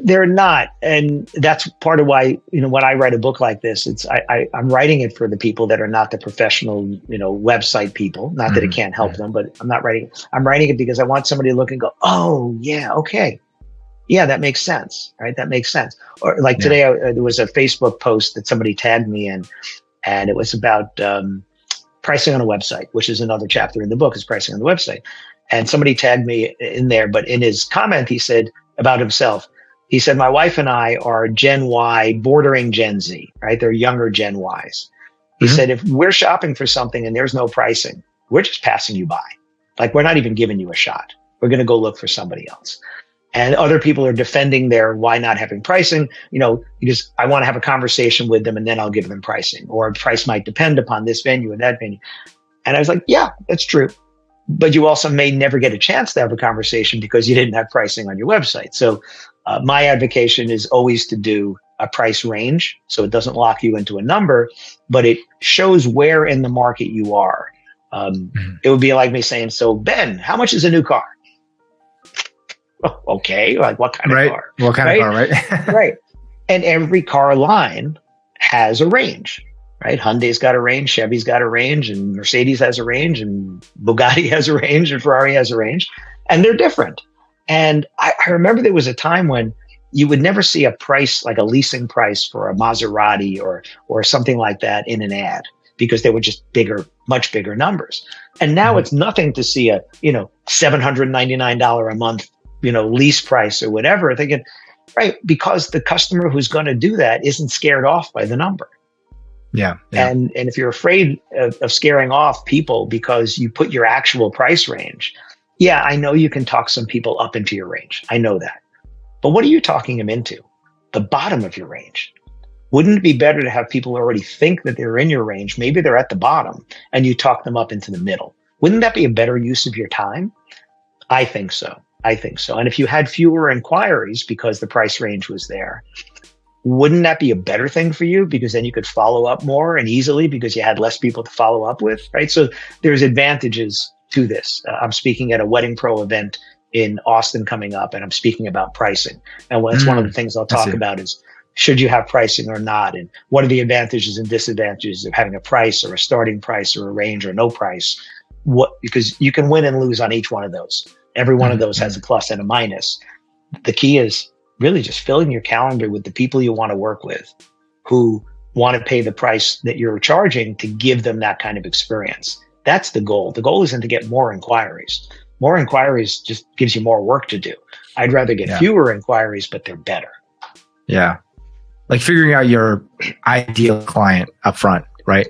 They're not. And that's part of why, when I write a book like this, I'm writing it for the people that are not the professional, website people. Not that it can't help them, but I'm writing it because I want somebody to look and go, oh yeah, okay. Yeah, that makes sense, right? That makes sense. Or like today, there was a Facebook post that somebody tagged me in, and it was about pricing on a website, which is another chapter in the book, is pricing on the website. And somebody tagged me in there, but in his comment, he said about himself, he said, my wife and I are Gen Y bordering Gen Z, right? They're younger Gen Ys. He said, if we're shopping for something and there's no pricing, we're just passing you by. Like, we're not even giving you a shot. We're going to go look for somebody else. And other people are defending their why not having pricing. I want to have a conversation with them and then I'll give them pricing, or price might depend upon this venue and that venue. And I was like, yeah, that's true. But you also may never get a chance to have a conversation because you didn't have pricing on your website. So my advocation is always to do a price range. So it doesn't lock you into a number, but it shows where in the market you are. It would be like me saying, so Ben, how much is a new car? Okay, like what kind of car? What kind of car, right? Right. And every car line has a range, right? Hyundai's got a range, Chevy's got a range, and Mercedes has a range, and Bugatti has a range, and Ferrari has a range, and they're different. And I remember there was a time when you would never see a price, like a leasing price for a Maserati or something like that in an ad, because they were just bigger, much bigger numbers. And now it's nothing to see a, $799 a month, lease price or whatever, thinking, right, because the customer who's going to do that isn't scared off by the number. Yeah. And if you're afraid of scaring off people because you put your actual price range, yeah, I know you can talk some people up into your range. I know that. But what are you talking them into? The bottom of your range. Wouldn't it be better to have people already think that they're in your range? Maybe they're at the bottom and you talk them up into the middle. Wouldn't that be a better use of your time? I think so. And if you had fewer inquiries because the price range was there, wouldn't that be a better thing for you? Because then you could follow up more and easily because you had less people to follow up with, right? So there's advantages to this. I'm speaking at a Wedding Pro event in Austin coming up, and I'm speaking about pricing. And that's one of the things I'll talk about is, should you have pricing or not? And what are the advantages and disadvantages of having a price or a starting price or a range or no price? Because you can win and lose on each one of those. Every one of those has a plus and a minus. The key is really just filling your calendar with the people you want to work with who want to pay the price that you're charging to give them that kind of experience. That's the goal. The goal isn't to get more inquiries. More inquiries just gives you more work to do. I'd rather get fewer inquiries, but they're better. Yeah. Like figuring out your ideal client up front, right?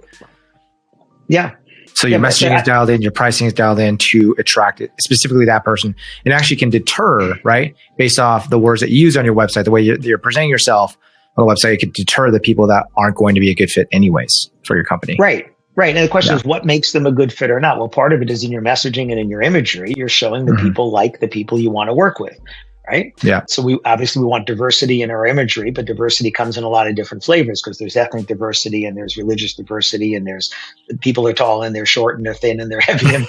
Yeah. So your messaging is dialed in, your pricing is dialed in to attract it, specifically that person. It actually can deter, right? Based off the words that you use on your website, the way you're presenting yourself on the website, it could deter the people that aren't going to be a good fit anyways for your company. Right. And the question is, what makes them a good fit or not? Well, part of it is in your messaging and in your imagery. You're showing the people like the people you want to work with, right? Yeah. So we want diversity in our imagery, but diversity comes in a lot of different flavors because there's ethnic diversity and there's religious diversity and there's people are tall and they're short and they're thin and they're heavy and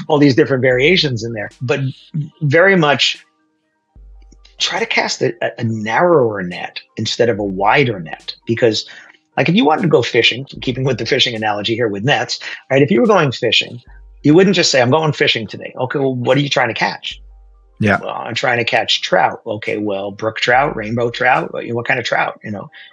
all these different variations in there. But very much try to cast a narrower net instead of a wider net, because like if you wanted to go fishing, keeping with the fishing analogy here with nets, right? If you were going fishing, you wouldn't just say, I'm going fishing today. Okay, well, what are you trying to catch? Yeah. Well, I'm trying to catch trout. Okay, well, brook trout, rainbow trout, what kind of trout,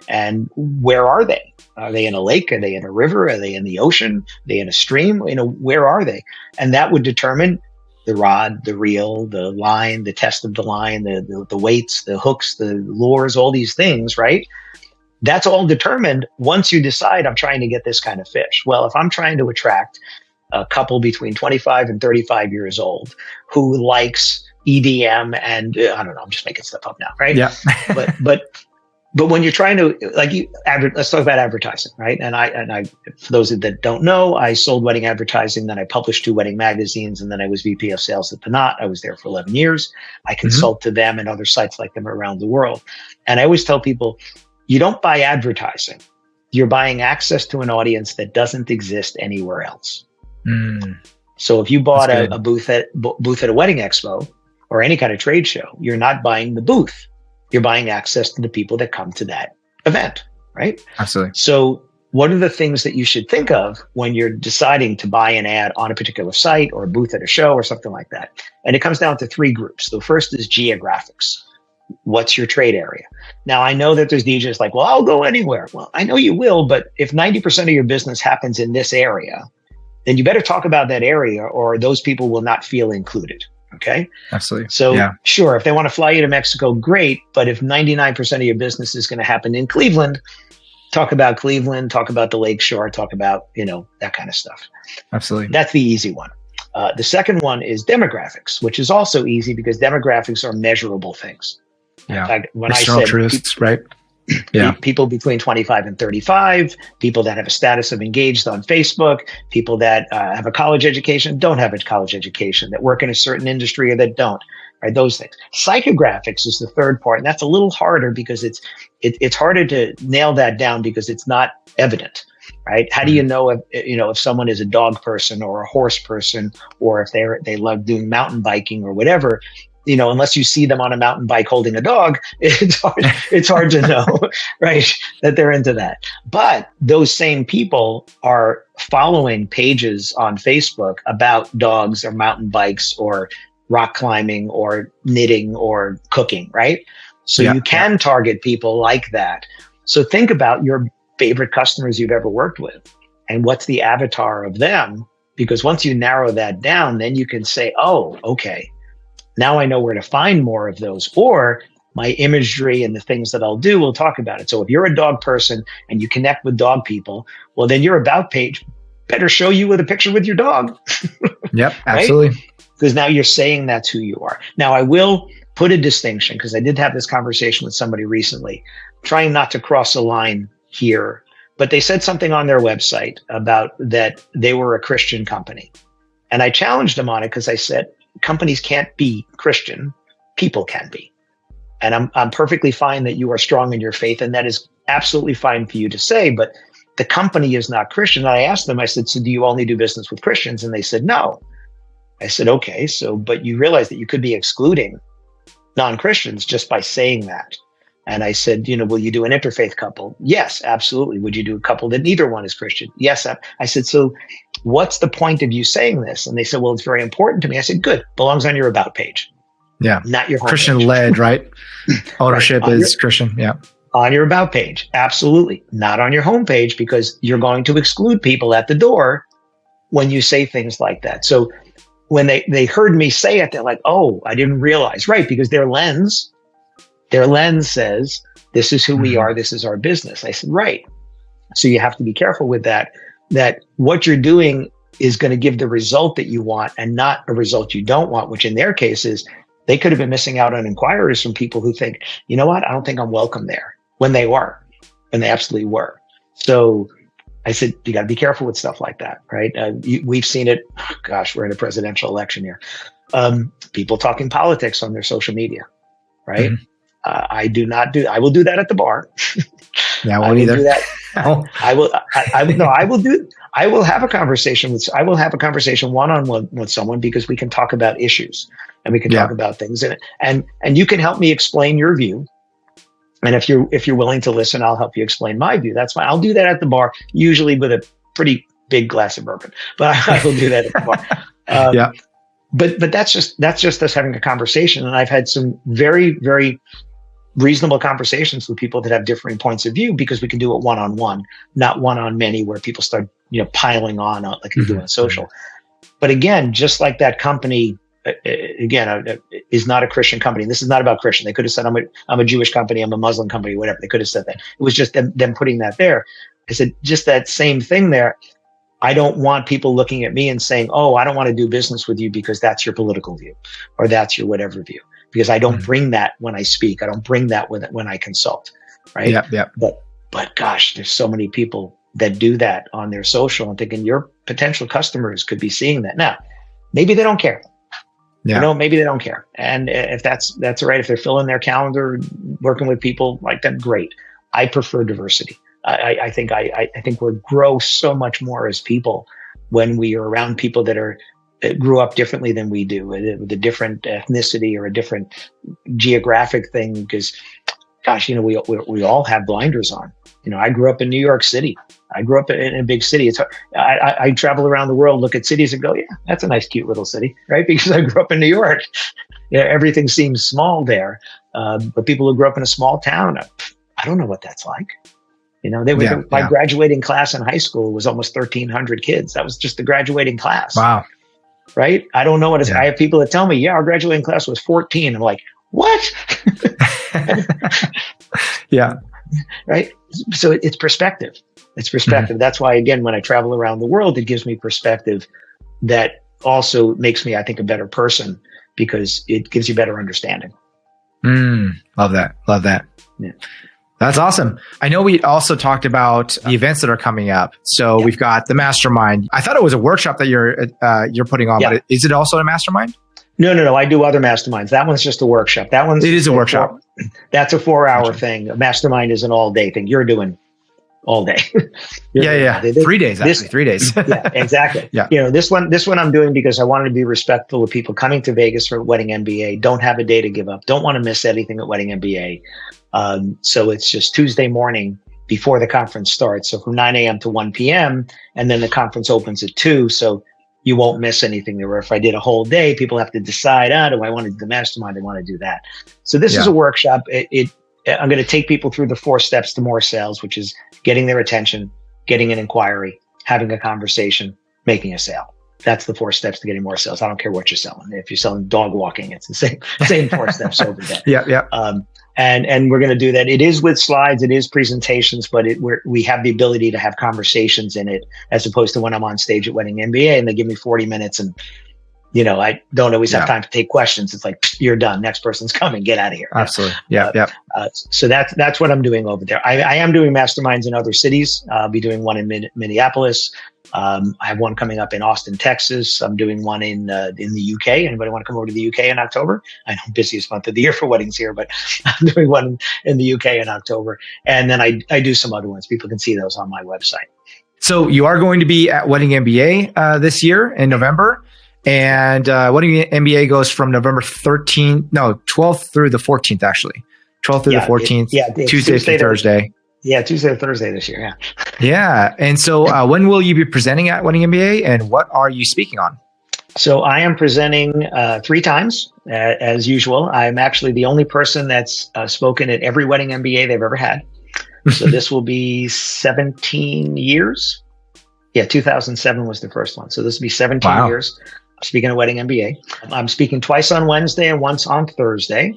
and where are they? Are they in a lake? Are they in a river? Are they in the ocean? Are they in a stream? Where are they? And that would determine the rod, the reel, the line, the test of the line, the weights, the hooks, the lures, all these things, right? That's all determined once you decide I'm trying to get this kind of fish. Well, if I'm trying to attract a couple between 25 and 35 years old who likes EDM and I don't know, I'm just making stuff up now, right? Yeah. but when you're trying to let's talk about advertising, right? And I for those that don't know, I sold wedding advertising, then I published 2 wedding magazines, and then I was VP of sales at The Knot. I was there for 11 years. I consult to them and other sites like them around the world. And I always tell people, you don't buy advertising. You're buying access to an audience that doesn't exist anywhere else. So if you bought a booth at a wedding expo or any kind of trade show, you're not buying the booth. You're buying access to the people that come to that event, right? Absolutely. So what are the things that you should think of when you're deciding to buy an ad on a particular site or a booth at a show or something like that? And it comes down to 3 groups. The first is geographics. What's your trade area? Now, I know that there's DJs like, well, I'll go anywhere. Well, I know you will, but if 90% of your business happens in this area, then you better talk about that area or those people will not feel included. Okay. Absolutely. So sure, if they want to fly you to Mexico, great. But if 99% of your business is going to happen in Cleveland, talk about Cleveland, talk about the Lakeshore, talk about, that kind of stuff. Absolutely. That's the easy one. The second one is demographics, which is also easy because demographics are measurable things. Yeah. In fact, when external truths, right? Yeah. People between 25 and 35, people that have a status of engaged on Facebook, people that have a college education, don't have a college education, that work in a certain industry or that don't, right? Those things. Psychographics is the third part. And that's a little harder because it's harder to nail that down because it's not evident, right? How do you know if someone is a dog person or a horse person, or if they love doing mountain biking or whatever? unless you see them on a mountain bike holding a dog, it's hard to know, right, that they're into that. But those same people are following pages on Facebook about dogs or mountain bikes or rock climbing or knitting or cooking, right? So you can target people like that. So think about your favorite customers you've ever worked with and what's the avatar of them. Because once you narrow that down, then you can say, oh, okay, now I know where to find more of those. Or my imagery and the things that I'll do, we'll talk about it. So if you're a dog person and you connect with dog people, well, then your about page better show you with a picture with your dog. Yep, absolutely. Right? Because now you're saying that's who you are. Now, I will put a distinction, because I did have this conversation with somebody recently, trying not to cross a line here, but they said something on their website about that they were a Christian company. And I challenged them on it because I said, companies can't be Christian, people can be. And I'm perfectly fine that you are strong in your faith, and that is absolutely fine for you to say, but the company is not Christian. And I asked them, I said, so do you only do business with Christians? And they said, no. I said, okay, but you realize that you could be excluding non-Christians just by saying that. And I said, will you do an interfaith couple? Yes, absolutely. Would you do a couple that neither one is Christian? Yes. I said, so what's the point of you saying this? And they said, well, it's very important to me. I said, good, belongs on your about page. Yeah. Not your Christian led, right? Ownership right. is Christian. Yeah. On your about page. Absolutely. Not on your homepage, because you're going to exclude people at the door when you say things like that. So when they heard me say it, they're like, oh, I didn't realize. Right. Because their lens says, this is who we are. This is our business. I said, right. So you have to be careful with that what you're doing is going to give the result that you want and not a result you don't want, which in their case is they could have been missing out on inquiries from people who think, you know what, I don't think I'm welcome there, when they were, and they absolutely were. So I said, you got to be careful with stuff like that, right? We've seen it. Gosh, we're in a presidential election here. People talking politics on their social media, right? Mm-hmm. I will do that at the bar. Yeah, I won't either. Do that. I will have a conversation one-on-one with someone, because we can talk about issues and we can talk about things and you can help me explain your view. And if you're willing to listen, I'll help you explain my view. That's fine. I'll do that at the bar, usually with a pretty big glass of bourbon, but I will do that at the bar. Yeah. But that's just us having a conversation. And I've had some very, very reasonable conversations with people that have differing points of view, because we can do it one-on-one, not one-on-many, where people start, piling on like you do on social. But again, just like that company, is not a Christian company. And this is not about Christian. They could have said, I'm a Jewish company, I'm a Muslim company, whatever. They could have said that. It was just them putting that there. I said, just that same thing there. I don't want people looking at me and saying, oh, I don't want to do business with you because that's your political view or that's your whatever view. Because I don't bring that when I speak. I don't bring that when I consult, right? Yeah. But gosh, there's so many people that do that on their social, and thinking your potential customers could be seeing that. Now, maybe they don't care. Yeah. Maybe they don't care. And if that's all right, if they're filling their calendar, working with people like that, great. I prefer diversity. I think we'll grow so much more as people when we are around people that grew up differently than we do, with a different ethnicity or a different geographic thing. Because, gosh, we all have blinders on. I grew up in New York City. I grew up in a big city. I travel around the world, look at cities and go, yeah, that's a nice, cute little city, right? Because I grew up in New York. Everything seems small there. But people who grew up in a small town, I don't know what that's like. My graduating class in high school was almost 1,300 kids. That was just the graduating class. Wow. Right? I don't know what it's. I have people that tell me, our graduating class was 14. I'm like, what? Yeah. Right? So it's perspective. It's perspective. Mm-hmm. That's why, again, when I travel around the world, it gives me perspective that also makes me, I think, a better person, because it gives you better understanding. Love that. Yeah. That's awesome. I know we also talked about the events that are coming up. So we've got the Mastermind. I thought it was a workshop that you're putting on, but is it also a Mastermind? No. I do other Masterminds. That one's just a workshop. It is a workshop. That's a 4-hour thing. A Mastermind is an all-day thing. You're doing all day. Yeah. 3 days, actually. 3 days. Yeah, exactly. Yeah. This one I'm doing because I wanted to be respectful of people coming to Vegas for Wedding MBA, don't have a day to give up, don't want to miss anything at Wedding MBA. So it's just Tuesday morning before the conference starts. So from 9 a.m. to 1 p.m. and then the conference opens at 2. So you won't miss anything there. Where if I did a whole day, people have to decide, do I want to do the mastermind? I want to do that. So this is a workshop. I'm going to take people through the 4 steps to more sales, which is getting their attention, getting an inquiry, having a conversation, making a sale. That's the 4 steps to getting more sales. I don't care what you're selling. If you're selling dog walking, it's the same 4 steps over there. Yeah. And we're going to do that. It is with slides, it is presentations, but we have the ability to have conversations in it, as opposed to when I'm on stage at Wedding MBA and they give me 40 minutes and I don't always have time to take questions. It's like, you're done. Next person's coming. Get out of here. Absolutely. Yeah. So that's what I'm doing over there. I am doing masterminds in other cities. I'll be doing one in Minneapolis. I have one coming up in Austin, Texas. I'm doing one in the UK. Anybody want to come over to the UK in October? I know, busiest month of the year for weddings here, but I'm doing one in the UK in October. And then I do some other ones. People can see those on my website. So you are going to be at Wedding MBA this year in November. And Wedding MBA goes from November 12th through the 14th, actually. 12th through the 14th, Tuesday through Thursday. Tuesday to Thursday this year, Yeah. And so when will you be presenting at Wedding MBA, and what are you speaking on? So I am presenting 3 times, as usual. I'm actually the only person that's spoken at every Wedding MBA they've ever had. So this will be 17 years. 2007 was the first one. So this will be 17 years. I'm speaking at Wedding MBA. I'm speaking twice on Wednesday and once on Thursday.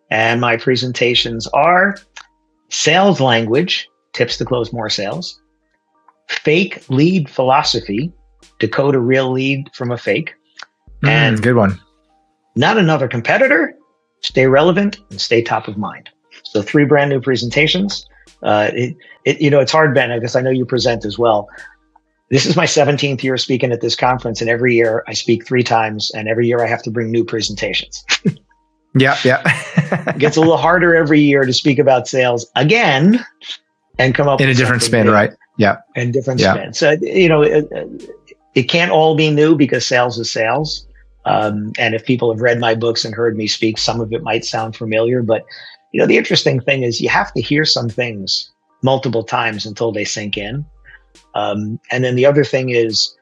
And my presentations are sales language, tips to close more sales, fake lead philosophy, decode a real lead from a fake, and good one. Not another competitor, stay relevant and stay top of mind. So 3 brand new presentations. It's hard, Ben, because I know you present as well. This is my 17th year speaking at this conference, and every year I speak 3 times, and every year I have to bring new presentations. Yeah. It gets a little harder every year to speak about sales again and come up in a different spin, new, right? Yeah. And different spin. So, it can't all be new because sales is sales. And if people have read my books and heard me speak, some of it might sound familiar, but the interesting thing is you have to hear some things multiple times until they sink in. And then the other thing is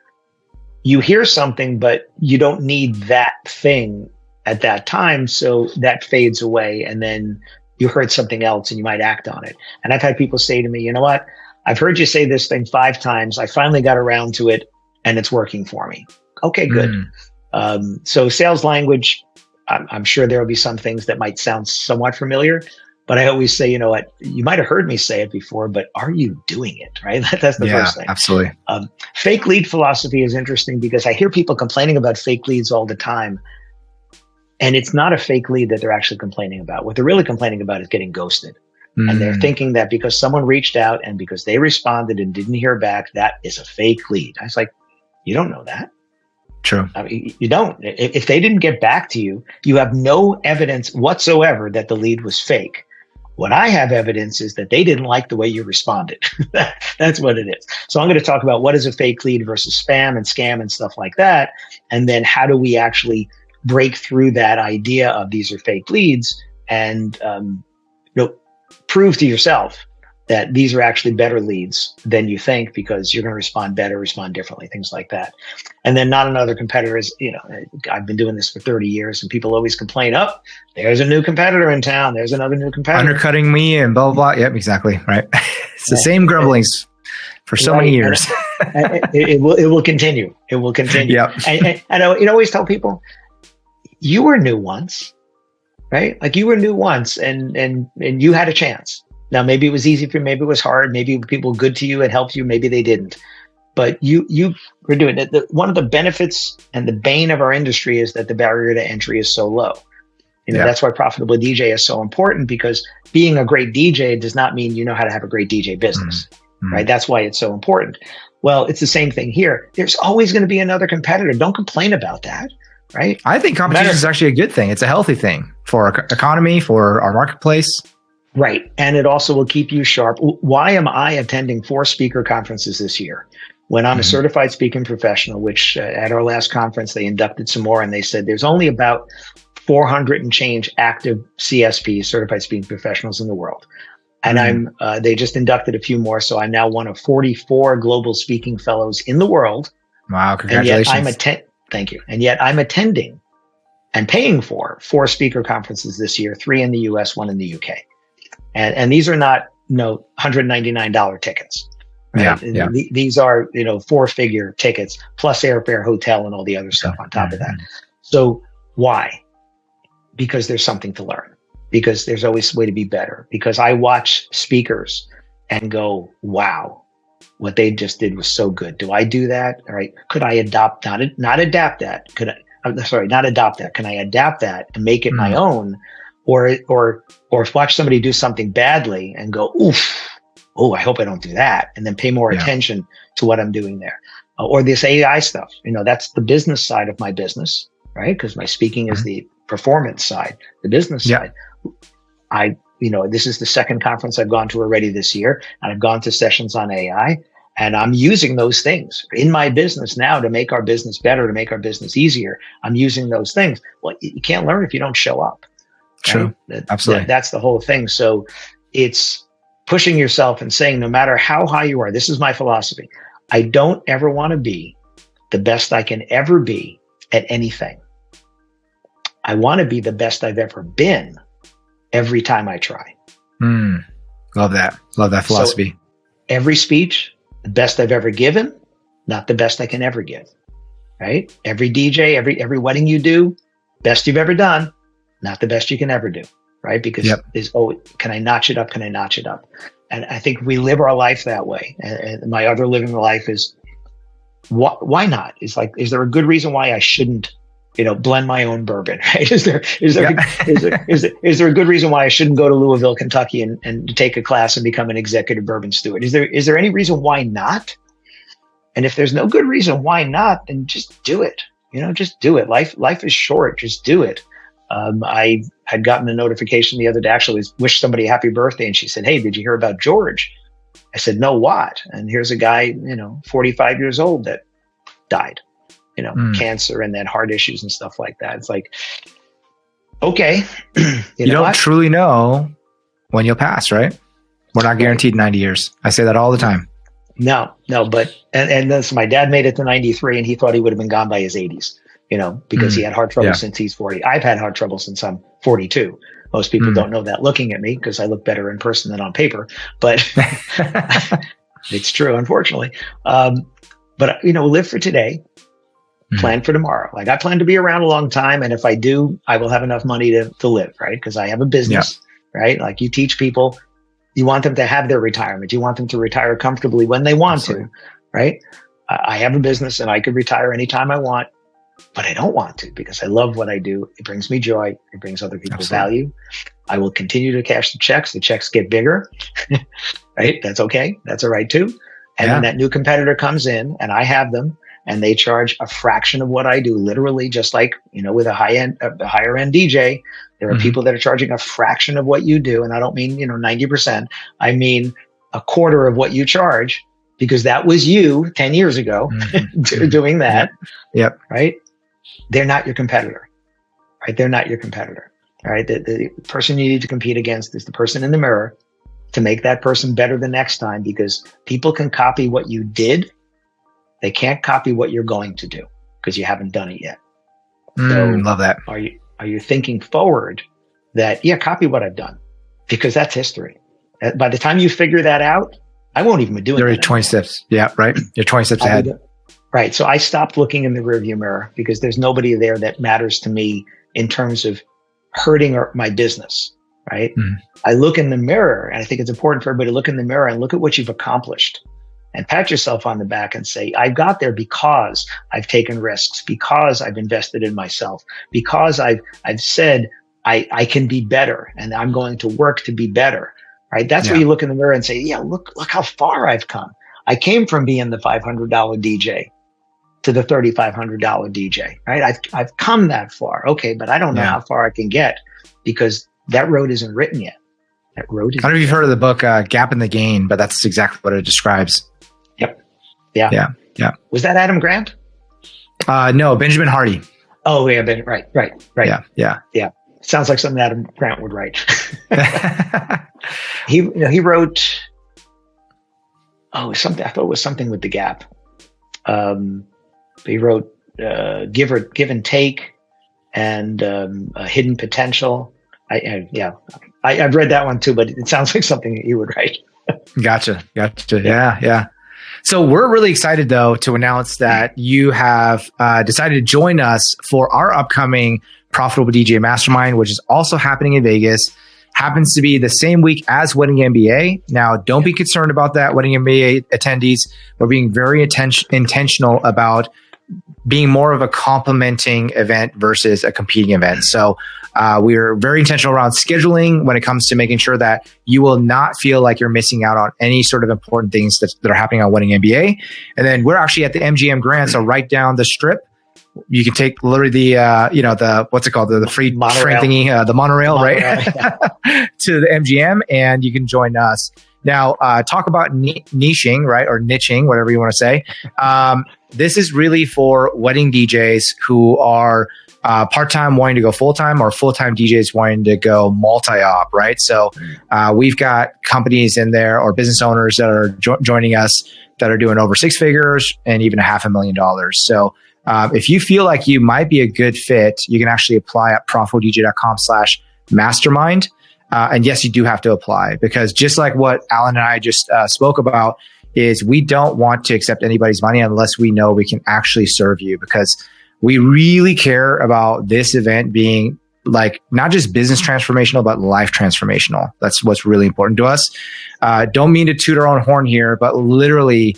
you hear something, but you don't need that thing at that time. So that fades away, and then you heard something else and you might act on it. And I've had people say to me, you know what? I've heard you say this thing 5 times. I finally got around to it and it's working for me. Okay, good. So sales language, I'm sure there will be some things that might sound somewhat familiar, but I always say, you know what, you might have heard me say it before, but are you doing it? Right? That's the first thing. Absolutely. Fake lead philosophy is interesting because I hear people complaining about fake leads all the time. And it's not a fake lead that they're actually complaining about. What they're really complaining about is getting ghosted. And they're thinking that because someone reached out and because they responded and didn't hear back, that is a fake lead. I was like, you don't know that. True. I mean, you don't. If they didn't get back to you, you have no evidence whatsoever that the lead was fake. What I have evidence is that they didn't like the way you responded. That's what it is. So I'm going to talk about what is a fake lead versus spam and scam and stuff like that. And then how do we actually break through that idea of these are fake leads and prove to yourself that these are actually better leads than you think, because you're going to respond better, respond differently, things like that. And then not another competitor is, I've been doing this for 30 years and people always complain, there's a new competitor in town. There's another new competitor. Undercutting me and blah, blah, blah. Yep, exactly. Right. It's the same grumblings for so many years. It will continue. It will continue. Yep. And I always tell people, you were new once, right? Like you were new once and you had a chance. Now, maybe it was easy for you, maybe it was hard, maybe people were good to you and helped you, maybe they didn't. But you were doing it. One of the benefits and the bane of our industry is that the barrier to entry is so low. That's why profitable DJ is so important, because being a great DJ does not mean you know how to have a great DJ business, right? That's why it's so important. Well, it's the same thing here. There's always going to be another competitor. Don't complain about that. Right. I think competition is actually a good thing. It's a healthy thing for our economy, for our marketplace. Right. And it also will keep you sharp. Why am I attending 4 speaker conferences this year when I'm a certified speaking professional, which at our last conference, they inducted some more and they said there's only about 400 and change active CSPs, certified speaking professionals in the world. And they just inducted a few more. So I'm now one of 44 global speaking fellows in the world. Wow. Congratulations. And yet thank you. And yet I'm attending and paying for 4 speaker conferences this year, 3 in the US, 1 in the UK. And these are not $199 tickets. Right? Yeah. These are 4-figure tickets plus airfare, hotel, and all the other stuff on top of that. So why? Because there's something to learn. Because there's always a way to be better. Because I watch speakers and go, wow, what they just did was so good. Do I do that? All right. Could I adopt, not adapt that? Not adopt that. Can I adapt that and make it my own? Or watch somebody do something badly and go, oof, oh, I hope I don't do that. And then pay more attention to what I'm doing there. Or this AI stuff, that's the business side of my business, right? Because my speaking is the performance side, the business side. This is the second conference I've gone to already this year, and I've gone to sessions on AI, and I'm using those things in my business now to make our business better, to make our business easier. I'm using those things. Well, you can't learn if you don't show up. True. Right? Absolutely. That's the whole thing. So it's pushing yourself and saying, no matter how high you are, this is my philosophy. I don't ever want to be the best I can ever be at anything. I want to be the best I've ever been every time I try. Love that. Love that philosophy. So every speech, the best I've ever given, not the best I can ever give. Right? Every DJ, every wedding you do, best you've ever done, not the best you can ever do, right? Because can I notch it up? Can I notch it up? And I think we live our life that way. And my other living life is, why not? It's like, is there a good reason why I shouldn't, blend my own bourbon, right? Is there a good reason why I shouldn't go to Louisville, Kentucky and take a class and become an executive bourbon steward? Is there any reason why not? And if there's no good reason why not, then just do it. Just do it. Life is short. Just do it. I had gotten a notification the other day, actually wished somebody a happy birthday. And she said, hey, did you hear about George? I said, no, what? And here's a guy, 45 years old that died, cancer and then heart issues and stuff like that. It's like, okay. You don't truly know when you'll pass, right? We're not guaranteed 90 years. I say that all the time. No, but, and then so my dad made it to 93 and he thought he would have been gone by his 80s. Because he had heart trouble since he's 40. I've had heart trouble since I'm 42. Most people don't know that looking at me because I look better in person than on paper, but it's true, unfortunately. But live for today, plan for tomorrow. Like I plan to be around a long time. And if I do, I will have enough money to live, right? Because I have a business, right? Like you teach people, you want them to have their retirement. You want them to retire comfortably when they want to, right? I have a business and I could retire anytime I want. But I don't want to because I love what I do. It brings me joy. It brings other people value. I will continue to cash the checks. The checks get bigger, right? That's okay. That's all right too. And then that new competitor comes in and I have them and they charge a fraction of what I do, literally just like, with a higher end DJ, there are people that are charging a fraction of what you do. And I don't mean, 90%. I mean, a quarter of what you charge because that was you 10 years ago doing that. Yep. Right. They're not your competitor, right? They're not your competitor, all right? The person you need to compete against is the person in the mirror to make that person better the next time because people can copy what you did. They can't copy what you're going to do because you haven't done it yet. So love that. Are you thinking forward that, copy what I've done because that's history. By the time you figure that out, I won't even be doing that. You're 20 steps. Yeah, right. You're 20 steps ahead. Right. So I stopped looking in the rearview mirror because there's nobody there that matters to me in terms of hurting my business. Right. I look in the mirror and I think it's important for everybody to look in the mirror and look at what you've accomplished and pat yourself on the back and say, I got there because I've taken risks, because I've invested in myself, because I've said I can be better and I'm going to work to be better. Right. That's where you look in the mirror and say, look how far I've come. I came from being the $500 DJ to the $3,500 DJ, right? I've come that far. Okay. But I don't know how far I can get because that road isn't written yet. That road is. I don't know if you've heard of the book Gap in the Gain, but that's exactly what it describes. Yep. Yeah. Was that Adam Grant? No, Benjamin Hardy. Oh yeah, right. Yeah. Sounds like something Adam Grant would write. He wrote. Oh, something. I thought it was something with the Gap. He wrote Give and Take and Hidden Potential. I've read that one too, but it sounds like something that you would write. Gotcha. Yeah. So we're really excited, though, to announce that you have decided to join us for our upcoming Profitable DJ Mastermind, which is also happening in Vegas. Happens to be the same week as Wedding MBA. Now, don't be concerned about that, Wedding MBA attendees. We're being very intentional about being more of a complementing event versus a competing event. So we're very intentional around scheduling when it comes to making sure that you will not feel like you're missing out on any sort of important things that are happening on Wedding MBA. And then we're actually at the MGM Grand, so right down the strip. You can take literally the what's it called, the free train thingy, the monorail, right, to the MGM, and you can join us. Now, talk about niching, right, or niching, whatever you want to say. This is really for wedding DJs who are part-time wanting to go full-time, or full-time DJs wanting to go multi-op, right? So we've got companies in there or business owners that are joining us that are doing over six figures and even $500,000. So if you feel like you might be a good fit, you can actually apply at profitabledj.com/mastermind. And yes, you do have to apply, because just like what Alan and I just spoke about, is we don't want to accept anybody's money unless we know we can actually serve you, because we really care about this event being like not just business transformational, but life transformational. That's what's really important to us. Don't mean to toot our own horn here, but literally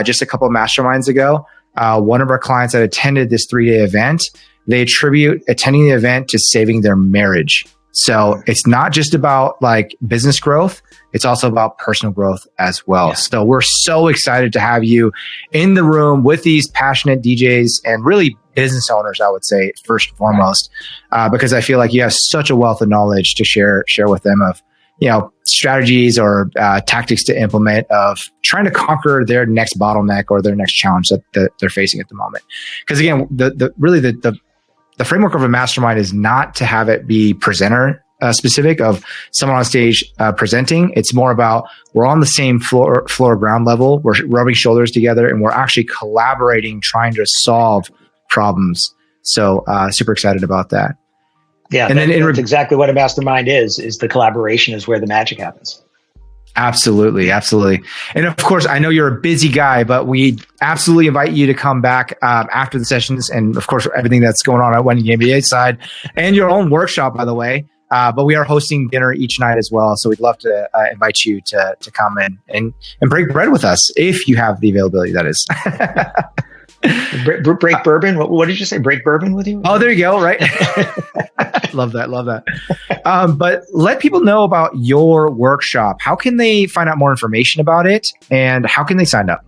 just a couple of masterminds ago, one of our clients that attended this 3-day event, they attribute attending the event to saving their marriage. So it's not just about like business growth, it's also about personal growth as well. Yeah. So we're so excited to have you in the room with these passionate DJs and really business owners, I would say, first and foremost, because I feel like you have such a wealth of knowledge to share with them of, strategies or tactics to implement of trying to conquer their next bottleneck or their next challenge that they're facing at the moment. Because again, the framework of a mastermind is not to have it be presenter specific of someone on stage presenting. It's more about we're on the same floor ground level. We're rubbing shoulders together and we're actually collaborating, trying to solve problems. So super excited about that. Yeah, and that's exactly what a mastermind is the collaboration is where the magic happens. Absolutely. And of course, I know you're a busy guy, but we absolutely invite you to come back after the sessions and, of course, everything that's going on at Wedding MBA side and your own workshop, by the way. But we are hosting dinner each night as well. So we'd love to invite you to come in and break bread with us if you have the availability, that is. Break bourbon? What did you say? Break bourbon with you? Oh, there you go. Right. Love that. But let people know about your workshop. How can they find out more information about it, and how can they sign up?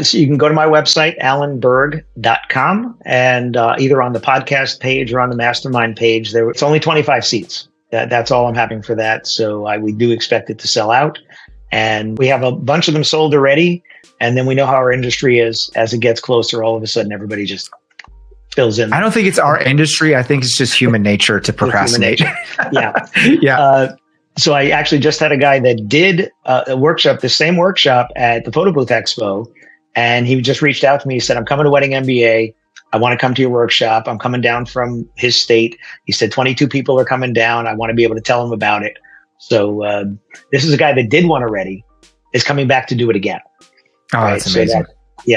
So you can go to my website, alanberg.com, and either on the podcast page or on the mastermind page. It's only 25 seats. That's all I'm having for that. So we do expect it to sell out. And we have a bunch of them sold already. And then we know how our industry is. As it gets closer, all of a sudden, everybody just fills in. I don't think it's our industry. I think it's just human nature to procrastinate. Yeah. So I actually just had a guy that did a workshop, the same workshop at the Photo Booth Expo. And he just reached out to me. He said, I'm coming to Wedding MBA. I want to come to your workshop. I'm coming down from his state. He said, 22 people are coming down. I want to be able to tell them about it. So this is a guy that did one already, is coming back to do it again. Oh, right? That's amazing.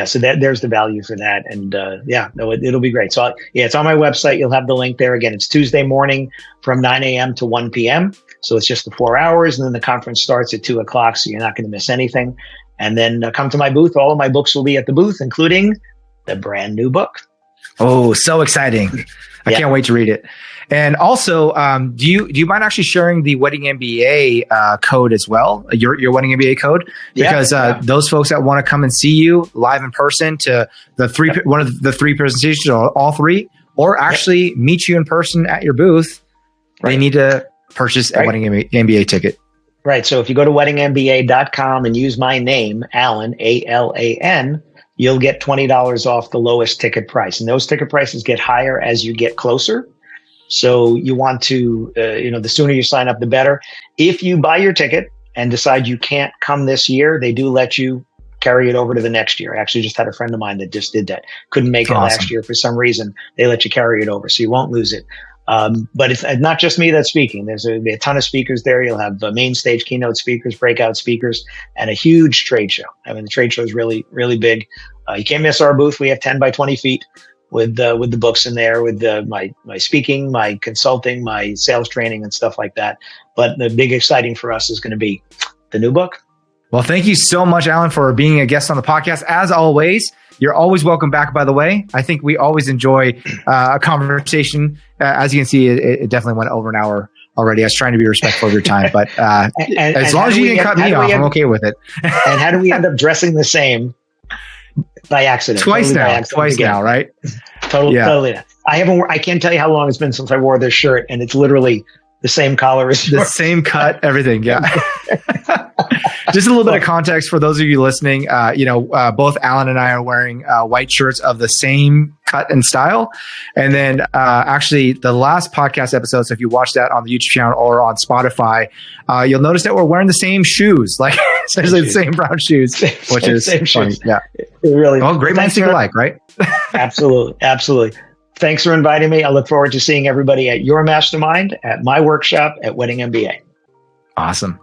So there's the value for that. And it'll be great. So it's on my website. You'll have the link there. Again, it's Tuesday morning from 9 a.m. to 1 p.m. So it's just the 4 hours. And then the conference starts at 2 o'clock. So you're not going to miss anything. And then come to my booth. All of my books will be at the booth, including the brand new book. Oh, so exciting. I can't wait to read it. And also, do you mind actually sharing the Wedding MBA code as well, your Wedding MBA code? Because those folks that want to come and see you live in person to one of the three presentations, or all three, or actually meet you in person at your booth, they need to purchase a Wedding MBA ticket? Right. So if you go to weddingmba.com and use my name, Alan, Alan, you'll get $20 off the lowest ticket price. And those ticket prices get higher as you get closer. So you want to, the sooner you sign up, the better. If you buy your ticket and decide you can't come this year, they do let you carry it over to the next year. I actually just had a friend of mine that just did that. Couldn't make it last year for some reason. They let you carry it over, so you won't lose it. But it's not just me that's speaking. There's a ton of speakers there. You'll have main stage keynote speakers, breakout speakers, and a huge trade show. I mean, the trade show is really, really big. You can't miss our booth. We have 10 by 20 feet with the books in there, with my speaking, my consulting, my sales training, and stuff like that. But the big exciting for us is going to be the new book. Well, thank you so much, Alan, for being a guest on the podcast. As always, you're always welcome back, by the way. I think we always enjoy a conversation. As you can see, it definitely went over an hour already. I was trying to be respectful of your time, but as long as you didn't cut me off, I'm okay with it. And how do we end up dressing the same by accident? Twice now, right? Totally. I can't tell you how long it's been since I wore this shirt, and it's literally the same collar as yours. The same cut, everything. Yeah. Just a little bit of context for those of you listening. Both Alan and I are wearing white shirts of the same cut and style. And then actually the last podcast episode, so if you watch that on the YouTube channel or on Spotify, you'll notice that we're wearing the same shoes, like essentially the same brown shoes, which is funny. Shoes. Yeah. Really. Well, great minds think alike, right? Absolutely. Thanks for inviting me. I look forward to seeing everybody at your mastermind, at my workshop, at Wedding MBA. Awesome.